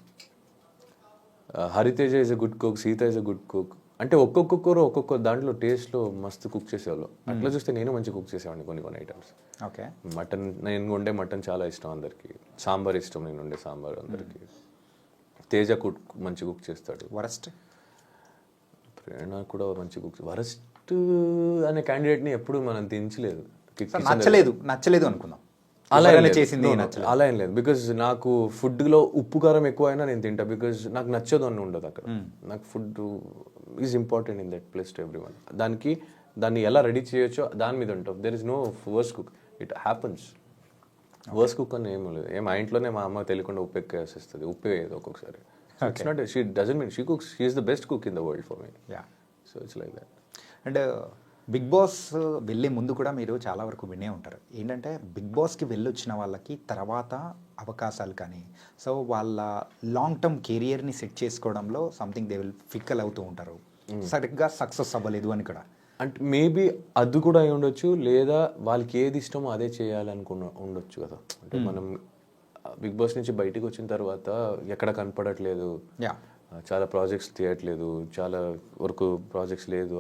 Hariteja is a good cook, Sita is a good cook. అంటే ఒక్కొక్కరు ఒక్కొక్క దాంట్లో టేస్ట్లో మస్తు కుక్ చేసేవాళ్ళు. అట్లా చూస్తే నేను మంచి కుక్ చేసేవాడిని కొన్ని ఐటమ్స్. ఓకే. మటన్, నేను వండే మటన్ చాలా ఇష్టం అందరికి. సాంబార్ ఇష్టం, నేను వండే సాంబార్ అందరికి. తేజ కుక్ మంచి కుక్ చేస్తాడు. వరస్ట్? ప్రేరణ కూడా మంచి కుక్. వరస్ట్ అనే క్యాండిడేట్ని ఎప్పుడు మనం దించలేదు. నచ్చలేదు అనుకుందాం. అలా చేసింది అలా ఏం లేదు. బికాజ్ నాకు ఫుడ్లో ఉప్పు కారం ఎక్కువ అయినా నేను తింటా. బికాజ్ నాకు నచ్చదు అని ఉండదు అక్కడ. నాకు food is important in that place to everyone. దాన్ని ఎలా రెడీ చేయొచ్చో దాని మీద ఉంటాం. There is no worse cook, it happens. Worse cook అని ఏం లేదు. మా ఇంట్లోనే మా అమ్మ తెలియకుండా ఉప్పు ఎక్కువ వేసేస్తుంది. ఉప్పు వేయదు ఒక్కొక్కసారి. It's not, she doesn't mean she cooks, she is the best cook in the world for me. So it's like that. And Bigg Boss వెళ్ళే ముందు కూడా మీరు చాలా వరకు వినే ఉంటారు. ఏంటంటే బిగ్ బాస్కి వెళ్ళొచ్చిన వాళ్ళకి తర్వాత అవకాశాలు కానీ సో వాళ్ళ లాంగ్ టర్మ్ కెరియర్ని సెట్ చేసుకోవడంలో సంథింగ్ దే విల్ ఫిక్కల్ అవుతూ ఉంటారు. సరిగ్గా సక్సెస్ అవ్వలేదు అని కూడా. అంటే మేబీ అది కూడా అయి ఉండొచ్చు, లేదా వాళ్ళకి ఏది ఇష్టమో అదే చేయాలనుకున్న ఉండొచ్చు కదా. అంటే మనం బిగ్ బాస్ నుంచి బయటికి వచ్చిన తర్వాత ఎక్కడ కనపడట్లేదు, చాలా ప్రాజెక్ట్స్ తీయట్లేదు, చాలా వరకు ప్రాజెక్ట్స్ లేదు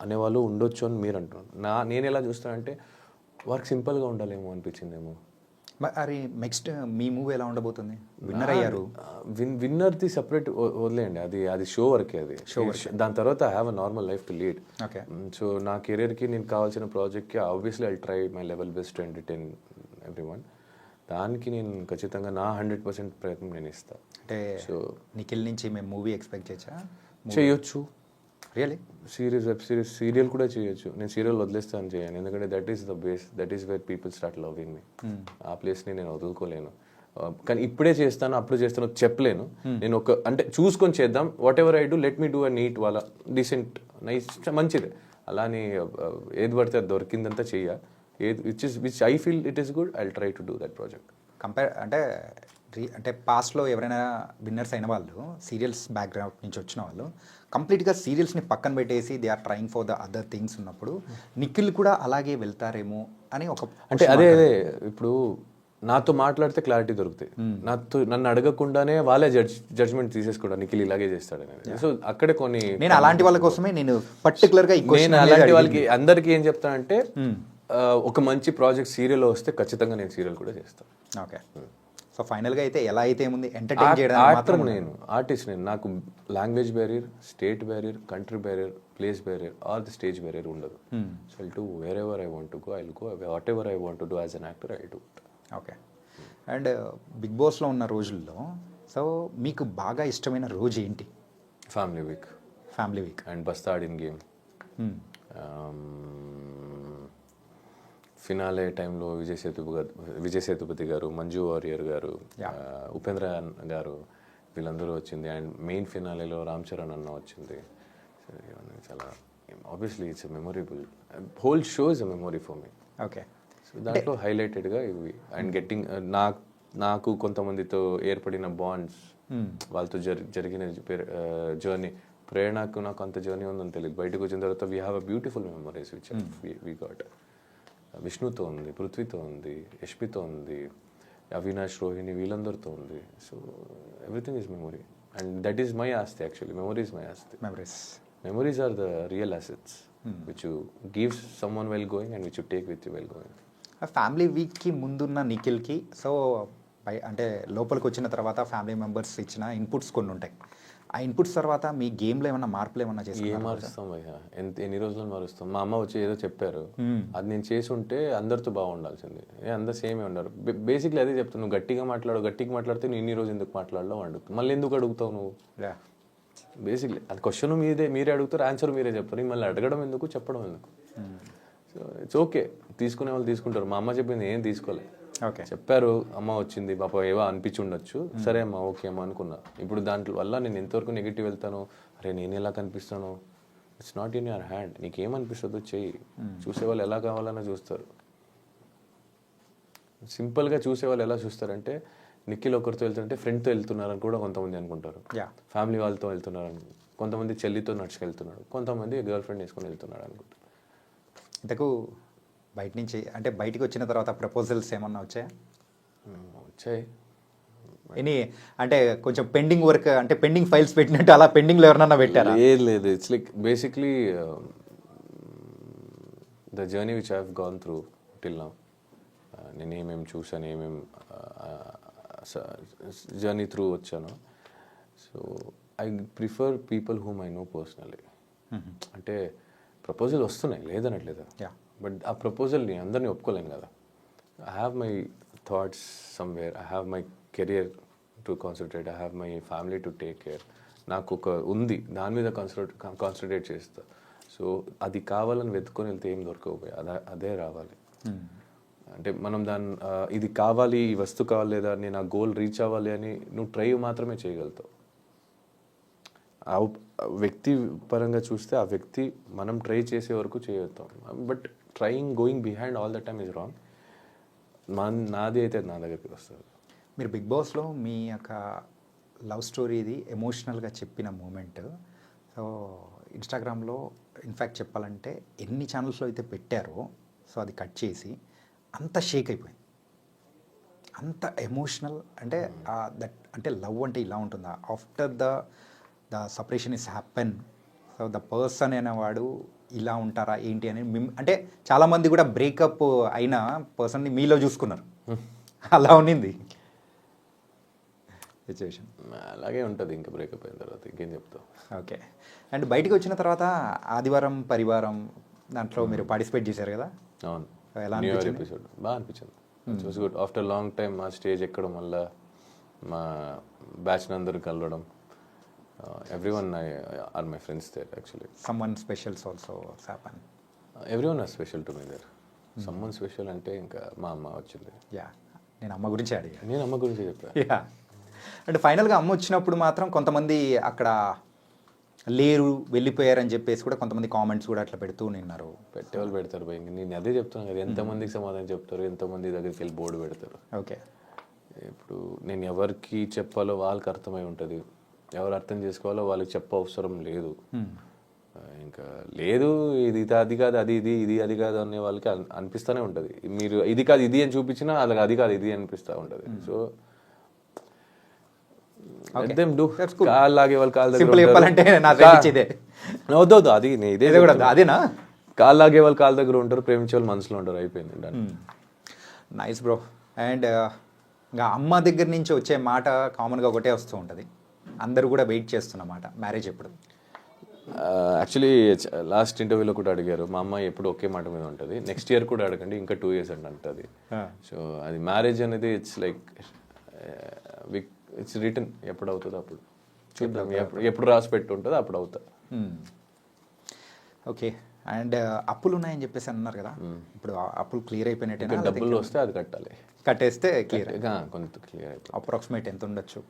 అనేవాళ్ళు ఉండొచ్చు అని మీరు అంటున్నారు. నేను ఎలా చూస్తానంటే వర్క్ సింపుల్గా ఉండాలేమో అనిపించిందేమో. మరి నెక్స్ట్ మీ మూవీ ఎలా ఉండబోతుంది? విన్నర్ అయ్యారు. విన్నర్ది సెపరేట్ వదిలేయండి, అది షో వరకే. అది షో. దాని తర్వాత I have a normal life to lead. Okay. So నా కెరీర్కి నేను కావాల్సిన ప్రాజెక్ట్కి obviously I try my level best to entertain every one. దానికి నేను ఖచ్చితంగా నా 100% ప్రయత్నం నేను ఇస్తాను. అంటే సో నిఖిల్ నుంచి మేము మూవీ ఎక్స్పెక్ట్ చేయొచ్చు. Really? Series, web series, serial కూడా చేయొచ్చు. నేను సీరియల్ వదిలేస్తాను చేయను, ఎందుకంటే that is the base, that is where people start loving మీ. ఆ ప్లేస్ని నేను వదులుకోలేను. కానీ ఇప్పుడే చేస్తాను, అప్పుడు చేస్తాను చెప్పలేను. నేను అంటే చూసుకొని చేద్దాం. What ever I do, let me do a neat వాళ్ళ డీసెంట్ నైస్ మంచిది. అలాని ఏది పడితే అది దొరికిందంతా చెయ్య. Which I feel it is good, I will try to do that project. అంటే పాస్ట్లో ఎవరైనా విన్నర్స్ అయిన వాళ్ళు సీరియల్స్ బ్యాక్గ్రౌండ్ నుంచి వచ్చిన వాళ్ళు కంప్లీట్గా సీరియల్స్ని పక్కన పెట్టేసి they are trying for the other things ఉన్నప్పుడు నిఖిల్ కూడా అలాగే వెళ్తారేమో అని ఒక అంటే అదే ఇప్పుడు నాతో మాట్లాడితే క్లారిటీ దొరుకుతాయి. నన్ను అడగకుండానే వాళ్ళే జడ్జ్మెంట్ తీసేసుకోవడం నిఖిల్ ఇలాగే చేస్తాడు అనేది. సో అక్కడే కొన్ని నేను అలాంటి వాళ్ళ కోసమే నేను పర్టికులర్గా నేను అలాంటి వాళ్ళకి అందరికీ ఏం చెప్తానంటే ఒక మంచి ప్రాజెక్ట్ సీరియల్ వస్తే ఖచ్చితంగా నేను సీరియల్ కూడా చేస్తాను. ఓకే. సో ఫైనల్గా అయితే ఎలా అయితే ఉంది ఎంటర్టైన్ చేయడం మాత్రం నేను ఆర్టిస్ట్. నేను నాకు language barrier, state barrier, country barrier, place barrier or the stage barrier ఉండదు. So I'll do where ever I want to go, I'll go. What ever I want to do as an actor I do. Okay. And big బాస్లో ఉన్న రోజుల్లో so మీకు బాగా ఇష్టమైన రోజు ఏంటి? Family week. Family week and busted in game. Finale టైంలో విజయ్ సేతుపతి గారు, మంజు వారియర్ గారు, ఉపేంద్ర గారు వీళ్ళందరూ వచ్చింది. అండ్ మెయిన్ ఫినాలేలో రామ్ చరణ్ అన్న వచ్చింది. చాలా obviously it's a memorable, whole show is a memory for me. Okay. So దాంట్లో హైలైటెడ్గా ఇవి. అండ్ గెట్టింగ్ నాకు కొంతమందితో ఏర్పడిన బాండ్స్, వాళ్ళతో జరిగిన జర్నీ. ప్రేరణకు నాకు అంత జర్నీ ఉందని తెలియదు. బయటకు వచ్చిన తర్వాత we have a beautiful memories which we got. విష్ణుతో ఉంది, పృథ్వీతో ఉంది, యష్మితో ఉంది, అవినాష్, రోహిణి వీళ్ళందరితో ఉంది. So everything is memory and that is my ఆస్తి. యాక్చువల్లీ మెమొరీ ఈజ్ మై ఆస్తి. Memories are the real assets which you give someone well going and which you take with you well going. Family వీక్కి ముందున్న నిఖిల్కి so అంటే లోపలికి వచ్చిన తర్వాత family members ఇచ్చిన inputs కొన్ని ఉంటాయి. ఆ ఇన్పుట్స్ తర్వాత మీ గేమ్లో ఏమన్నా మార్పులు ఏమన్నా ఏం చేసి మారుస్తాం భయ్యా, ఎన్ని రోజులు మారుస్తాం. మా అమ్మ వచ్చి ఏదో చెప్పారు, అది నేను చేసి ఉంటే అందరితో బాగుండాల్సింది. అందరు సేమే ఉన్నారు. బేసిక్లీ అదే చెప్తాను, నువ్వు గట్టిగా మాట్లాడితే నేను ఇన్ని రోజు ఎందుకు మాట్లాడలో అడుగుతావు, మళ్ళీ ఎందుకు అడుగుతావు నువ్వు? బేసిక్లీ అది క్వశ్చన్ మీరే అడుగుతారు, ఆన్సర్ మీరే చెప్తారు. మళ్ళీ అడగడం ఎందుకు, చెప్పడం ఎందుకు? సో ఇట్స్ ఓకే, తీసుకునే వాళ్ళు తీసుకుంటారు. మా అమ్మ చెప్పింది ఏం తీసుకోలే, ఓకే చెప్పారు, అమ్మ వచ్చింది పాప ఏవో అనిపించి ఉండొచ్చు, సరే అమ్మ ఓకే అమ్మ అనుకున్నా. ఇప్పుడు దాంట్లో వల్ల నేను ఎంతవరకు నెగిటివ్ వెళ్తాను, అరే నేను ఎలా కనిపిస్తాను, it's not in your hand. నీకేమనిపిస్తుందో చెయ్యి. చూసేవాళ్ళు ఎలా కావాలన్నా చూస్తారు. సింపుల్గా చూసేవాళ్ళు ఎలా చూస్తారంటే, నిఖిల్ ఒకరితో వెళ్తుంటే ఫ్రెండ్తో వెళ్తున్నారని కూడా కొంతమంది అనుకుంటారు, ఫ్యామిలీ వాళ్ళతో వెళ్తున్నారని, కొంతమంది చెల్లితో నడుచుకెళ్తున్నాడు, కొంతమంది గర్ల్ ఫ్రెండ్ వేసుకొని వెళ్తున్నాడు అనుకుంటారు. ఇంతకు బయట నుంచి అంటే బయటికి వచ్చిన తర్వాత ప్రపోజల్స్ ఏమన్నా వచ్చాయా? వచ్చాయి. ఎనీ అంటే కొంచెం పెండింగ్ వర్క్ అంటే పెండింగ్ ఫైల్స్ పెట్టినట్టు అలా పెండింగ్లో ఎవరన్నా పెట్టారా? లేదు, it's like basically the journey which I have gone through till now. నేను ఏమేమి చూసాను, ఏమేమి జర్నీ త్రూ వచ్చాను. So I prefer people whom I know personally. అంటే ప్రపోజల్ వస్తున్నాయి లేదనట్లేదు, బట్ ఆ ప్రపోజల్ని అందరినీ ఒప్పుకోలేను కదా. I have my thoughts somewhere, I have my career to concentrate, I have my family to take care. నాకు ఒక ఉంది, దాని మీద కాన్సన్ట్రేట్ చేస్తా. సో అది కావాలని వెతుకొని వెళ్తే ఏం దొరకకపోయి అదే రావాలి. అంటే మనం ఇది కావాలి, ఈ వస్తువు కావాలి, లేదా నేను ఆ గోల్ రీచ్ అవ్వాలి అని నువ్వు ట్రై మాత్రమే చేయగలుగుతావు. ఆ వ్యక్తి పరంగా చూస్తే ఆ వ్యక్తి మనం ట్రై చేసే వరకు చేయగలుగుతాం, but going behind all the time is wrong. నాది అయితే నా దగ్గరికి వస్తుంది. మీరు బిగ్ బాస్లో మీ యొక్క లవ్ స్టోరీది ఎమోషనల్గా చెప్పిన మూమెంట్ సో ఇన్స్టాగ్రామ్లో ఇన్ఫ్యాక్ట్ చెప్పాలంటే ఎన్ని ఛానల్స్లో అయితే పెట్టారో సో అది కట్ చేసి అంత షేక్ అయిపోయింది, అంత ఎమోషనల్. అంటే దట్ అంటే లవ్ అంటే ఇలా ఉంటుందా, after the separation is happen, so the person అనేవాడు ఇలా ఉంటారా ఏంటి అని అంటే చాలామంది కూడా బ్రేకప్ అయిన పర్సన్ని మీలో చూసుకున్నారు, అలా ఉన్నింది సిచ్యువేషన్. అలాగే ఉంటుంది ఇంకా బ్రేకప్ అయిన తర్వాత, ఇంకేం చెప్తావు. ఓకే, అండ్ బయటికి వచ్చిన తర్వాత ఆదివారం పరివారం దాంట్లో మీరు పార్టిసిపేట్ చేశారు కదా? అవును, ఎలా న్యూ ఇయర్ ఎపిసోడ్ బాగా అనిపించింది. It's was good. After long time మా స్టేజ్ ఎక్కడం వల్ల మా బ్యాచ్ అందరూ కలవడం, everyone are my friends there actually. Someone special also happen. Everyone are special to me there. Someone special అంటే ఇంకా మా అమ్మ వచ్చింది. నేను అమ్మ గురించి అడిగా. నేను అమ్మ గురించి చెప్పాను. అంటే ఫైనల్గా అమ్మ వచ్చినప్పుడు మాత్రం కొంతమంది అక్కడ లేరు వెళ్ళిపోయారని చెప్పేసి కూడా కొంతమంది కామెంట్స్ కూడా అట్లా పెడుతూ నిన్నారు. పెట్టేవాళ్ళు పెడతారు భయ, నేను అదే చెప్తాను కదా, ఎంతమందికి సమాధానం చెప్తారు, ఎంతమంది దగ్గరికి వెళ్ళి బోర్డు పెడతారు. ఓకే, ఇప్పుడు నేను ఎవరికి చెప్పాలో వాళ్ళకి అర్థమై ఉంటుంది, ఎవరు అర్థం చేసుకోవాలో వాళ్ళకి చెప్ప అవసరం లేదు. ఇంకా లేదు ఇది అది కాదు అది ఇది అది కాదు అనే వాళ్ళకి అనిపిస్తూనే ఉంటుంది. మీరు ఇది కాదు ఇది అని చూపించినా వాళ్ళకి అది కాదు ఇది అనిపిస్తూ ఉంటుంది. సో కాళ్ళు లాగే వాళ్ళు కాళ్ళ వద్దు అది అదేనా, కాళ్ళు లాగే వాళ్ళు కాళ్ళ దగ్గర ఉంటారు, ప్రేమించే వాళ్ళు మనసులో ఉంటారు, అయిపోయింది. Nice bro. అండ్ ఇంకా అమ్మ దగ్గర నుంచి వచ్చే మాట కామన్గా ఒకటే వస్తూ ఉంటుంది, అందరూ కూడా వెయిట్ చేస్తున్నమాట, మ్యారేజ్ ఎప్పుడు? యాక్చువల్లీ లాస్ట్ ఇంటర్వ్యూలో కూడా అడిగారు, మా అమ్మాయి ఎప్పుడు ఒకే మాట మీద ఉంటుంది, నెక్స్ట్ ఇయర్ కూడా అడగండి, ఇంకా 2 years అండి అంటుంది. సో అది మ్యారేజ్ అనేది ఇట్స్ లైక్ ఇట్స్ రిటర్న్, ఎప్పుడు అవుతుందో అప్పుడు చూద్దాం, ఎప్పుడు రాసి పెట్టి ఉంటుందో అప్పుడు అవుతా. ఓకే, అండ్ అప్పులు ఉన్నాయని చెప్పేసి అన్నారు కదా, ఇప్పుడు అప్పులు క్లియర్ అయిపోయినట్టే? డబ్బులు వస్తే అది కట్టాలి, కట్టేస్తే క్లియర్, కొంత క్లియర్ అయిపోయి. అప్రాక్సిమేట్ ఎంత ఉండొచ్చు?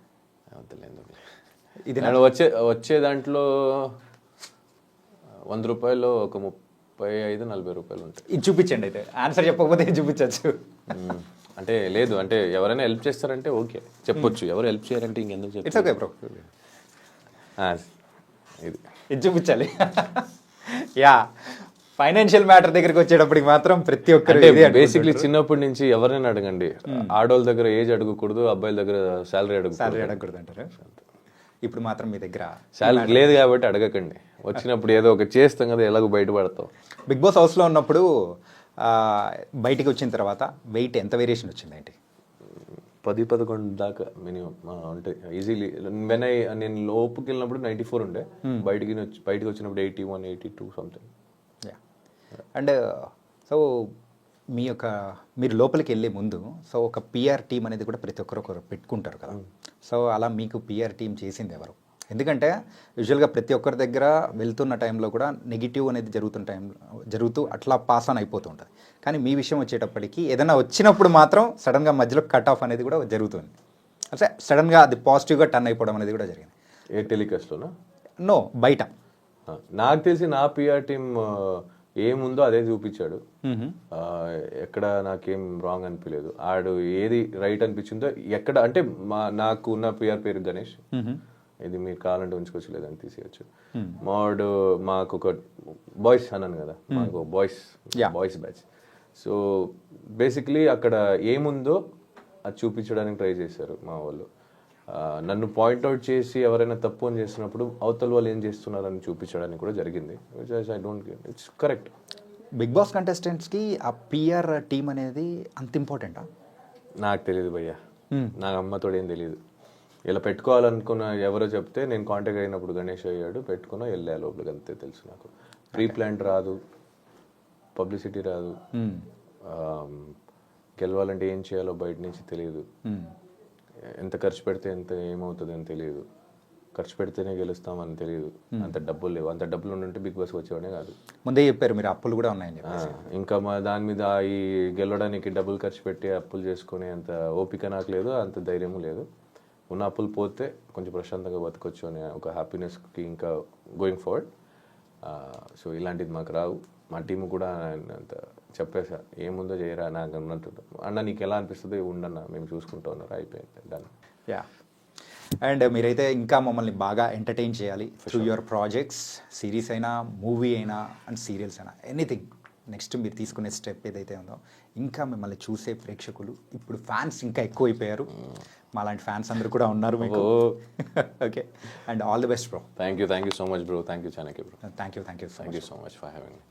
ఇది వచ్చే దాంట్లో 100 రూపాయలు ఒక 35-40 రూపాయలు ఉంటాయి. ఇది చూపించండి, అయితే ఆన్సర్ చెప్పకపోతే ఇది చూపించచ్చు. అంటే లేదు, అంటే ఎవరైనా హెల్ప్ చేస్తారంటే ఓకే చెప్పొచ్చు, ఎవరు హెల్ప్ చేయాలంటే ఇంకెందుకు చెప్పు. ఇట్స్ ఓకే బ్రో, ఇది చూపించాలి. ఫైనాన్షియల్ మ్యాటర్ దగ్గరికి వచ్చేటప్పటికి మాత్రం ప్రతి ఒక్కరు బేసిక్లీ చిన్నప్పటి నుంచి ఎవరైనా అడగండి, ఆడవాళ్ళ దగ్గర ఏజ్ అడగకూడదు, అబ్బాయిల దగ్గర శాలరీ అడగకూడదు అంటారు. ఇప్పుడు మాత్రం మీ దగ్గర శాలరీ లేదు కాబట్టి అడగకండి, వచ్చినప్పుడు ఏదో ఒక చేస్తాం కదా, ఎలాగో బయటపడతాం. బిగ్ బాస్ హౌస్లో ఉన్నప్పుడు బయటికి వచ్చిన తర్వాత వెయిట్ ఎంత వేరియేషన్ వచ్చింది ఏంటి? 10-11 దాకా మినిమం ఉంటాయి ఈజీలీ. నేను లోపుకి వెళ్ళినప్పుడు 94 ఉండే, బయటికి వచ్చినప్పుడు 81, 82 సంథింగ్. అండ్ సో మీరు లోపలికి వెళ్ళే ముందు సో ఒక పిఆర్ టీం అనేది కూడా ప్రతి ఒక్కరు పెట్టుకుంటారు కదా. సో అలా మీకు పిఆర్ టీం చేసింది ఎవరు? ఎందుకంటే యూజువల్గా ప్రతి ఒక్కరి దగ్గర వెళ్తున్న టైంలో కూడా నెగిటివ్ అనేది జరుగుతూ అట్లా పాస్ ఆన్ అయిపోతూ ఉంటుంది. కానీ మీ విషయం వచ్చేటప్పటికి ఏదైనా వచ్చినప్పుడు మాత్రం సడన్గా మధ్యలో కట్ ఆఫ్ అనేది కూడా జరుగుతుంది. అంటే సడన్గా అది పాజిటివ్గా టర్న్ అయిపోవడం అనేది కూడా జరిగింది. ఏ టెలికాస్ట్లోనా? నో, బయట. నాకు తెలిసి నా పిఆర్ టీం ఏముందో అదే చూపించాడు. ఎక్కడ నాకేం రాంగ్ అనిపించలేదు. ఆడు ఏది రైట్ అనిపించిందో ఎక్కడ అంటే నాకు ఉన్న పిఆర్ పేరు గణేష్, ఇది మీరు కావాలంటే ఉంచుకోవచ్చు లేదని తీసేయచ్చు. మాకు ఒక బాయ్స్ అన్నాను కదా, మాకు బాయ్స్ బ్యాచ్. సో బేసిక్లీ అక్కడ ఏముందో అది చూపించడానికి ట్రై చేశారు మా వాళ్ళు. నన్ను పాయింట్అవుట్ చేసి ఎవరైనా తప్పు అని చేస్తున్నప్పుడు అవతల వాళ్ళు ఏం చేస్తున్నారని చూపించడానికి కూడా జరిగింది. I don't get it's correct. Big boss కంటెస్టెంట్స్కి ఆ పిఆర్ టీం అనేది అంత ఇంపార్టెంటా? నాకు తెలియదు భయ్యా, నాకు అమ్మతోడు ఏం తెలియదు. ఇలా పెట్టుకోవాలనుకున్న ఎవరో చెప్తే నేను కాంటాక్ట్ అయినప్పుడు గణేష్ అయ్యాడు, పెట్టుకున్నా వెళ్ళా లోపలికి, అంతే తెలుసు నాకు. ప్రీ ప్లాంట్ రాదు, పబ్లిసిటీ రాదు, గెలవాలంటే ఏం చేయాలో బయట నుంచి తెలియదు, ఎంత ఖర్చు పెడితే ఎంత ఏమవుతుంది అని తెలియదు, ఖర్చు పెడితేనే గెలుస్తామని తెలియదు, అంత డబ్బులు లేవు. అంత డబ్బులు ఉంటే బిగ్ బాస్ వచ్చేవాడే కాదు. ముందే చెప్పారు మీరు అప్పులు కూడా ఉన్నాయని. ఇంకా మా దాని మీద ఈ గెలవడానికి డబ్బులు ఖర్చు పెట్టి అప్పులు చేసుకునే అంత ఓపిక నాకు లేదు, అంత ధైర్యము లేదు. ఉన్న అప్పులు పోతే కొంచెం ప్రశాంతంగా బతకొచ్చు అనే ఒక హ్యాపీనెస్కి ఇంకా గోయింగ్ ఫార్వర్డ్. సో ఇలాంటిది మాకు రావు. మా టీము కూడా అంత చెప్పేసా, ఏముందో చేయరా నాకు అన్నట్టు. అన్న నీకు ఎలా అనిపిస్తుంది ఉండన్న, మేము చూసుకుంటూ ఉన్నారు, అయిపోయింది దాన్ని. యా, అండ్ మీరైతే ఇంకా మమ్మల్ని బాగా ఎంటర్టైన్ చేయాలి త్రూ యువర్ ప్రాజెక్ట్స్, సిరీస్ అయినా, మూవీ అయినా అండ్ సీరియల్స్ అయినా, ఎనీథింగ్. నెక్స్ట్ మీరు తీసుకునే స్టెప్ ఏదైతే ఉందో, ఇంకా మిమ్మల్ని చూసే ప్రేక్షకులు ఇప్పుడు ఫ్యాన్స్ ఇంకా ఎక్కువైపోయారు. మాలాంటి ఫ్యాన్స్ అందరూ కూడా ఉన్నారు మీకు. Okay, and all the best bro. Thank you so much bro. Thank you Chanakya bro. Thank you so much for having me.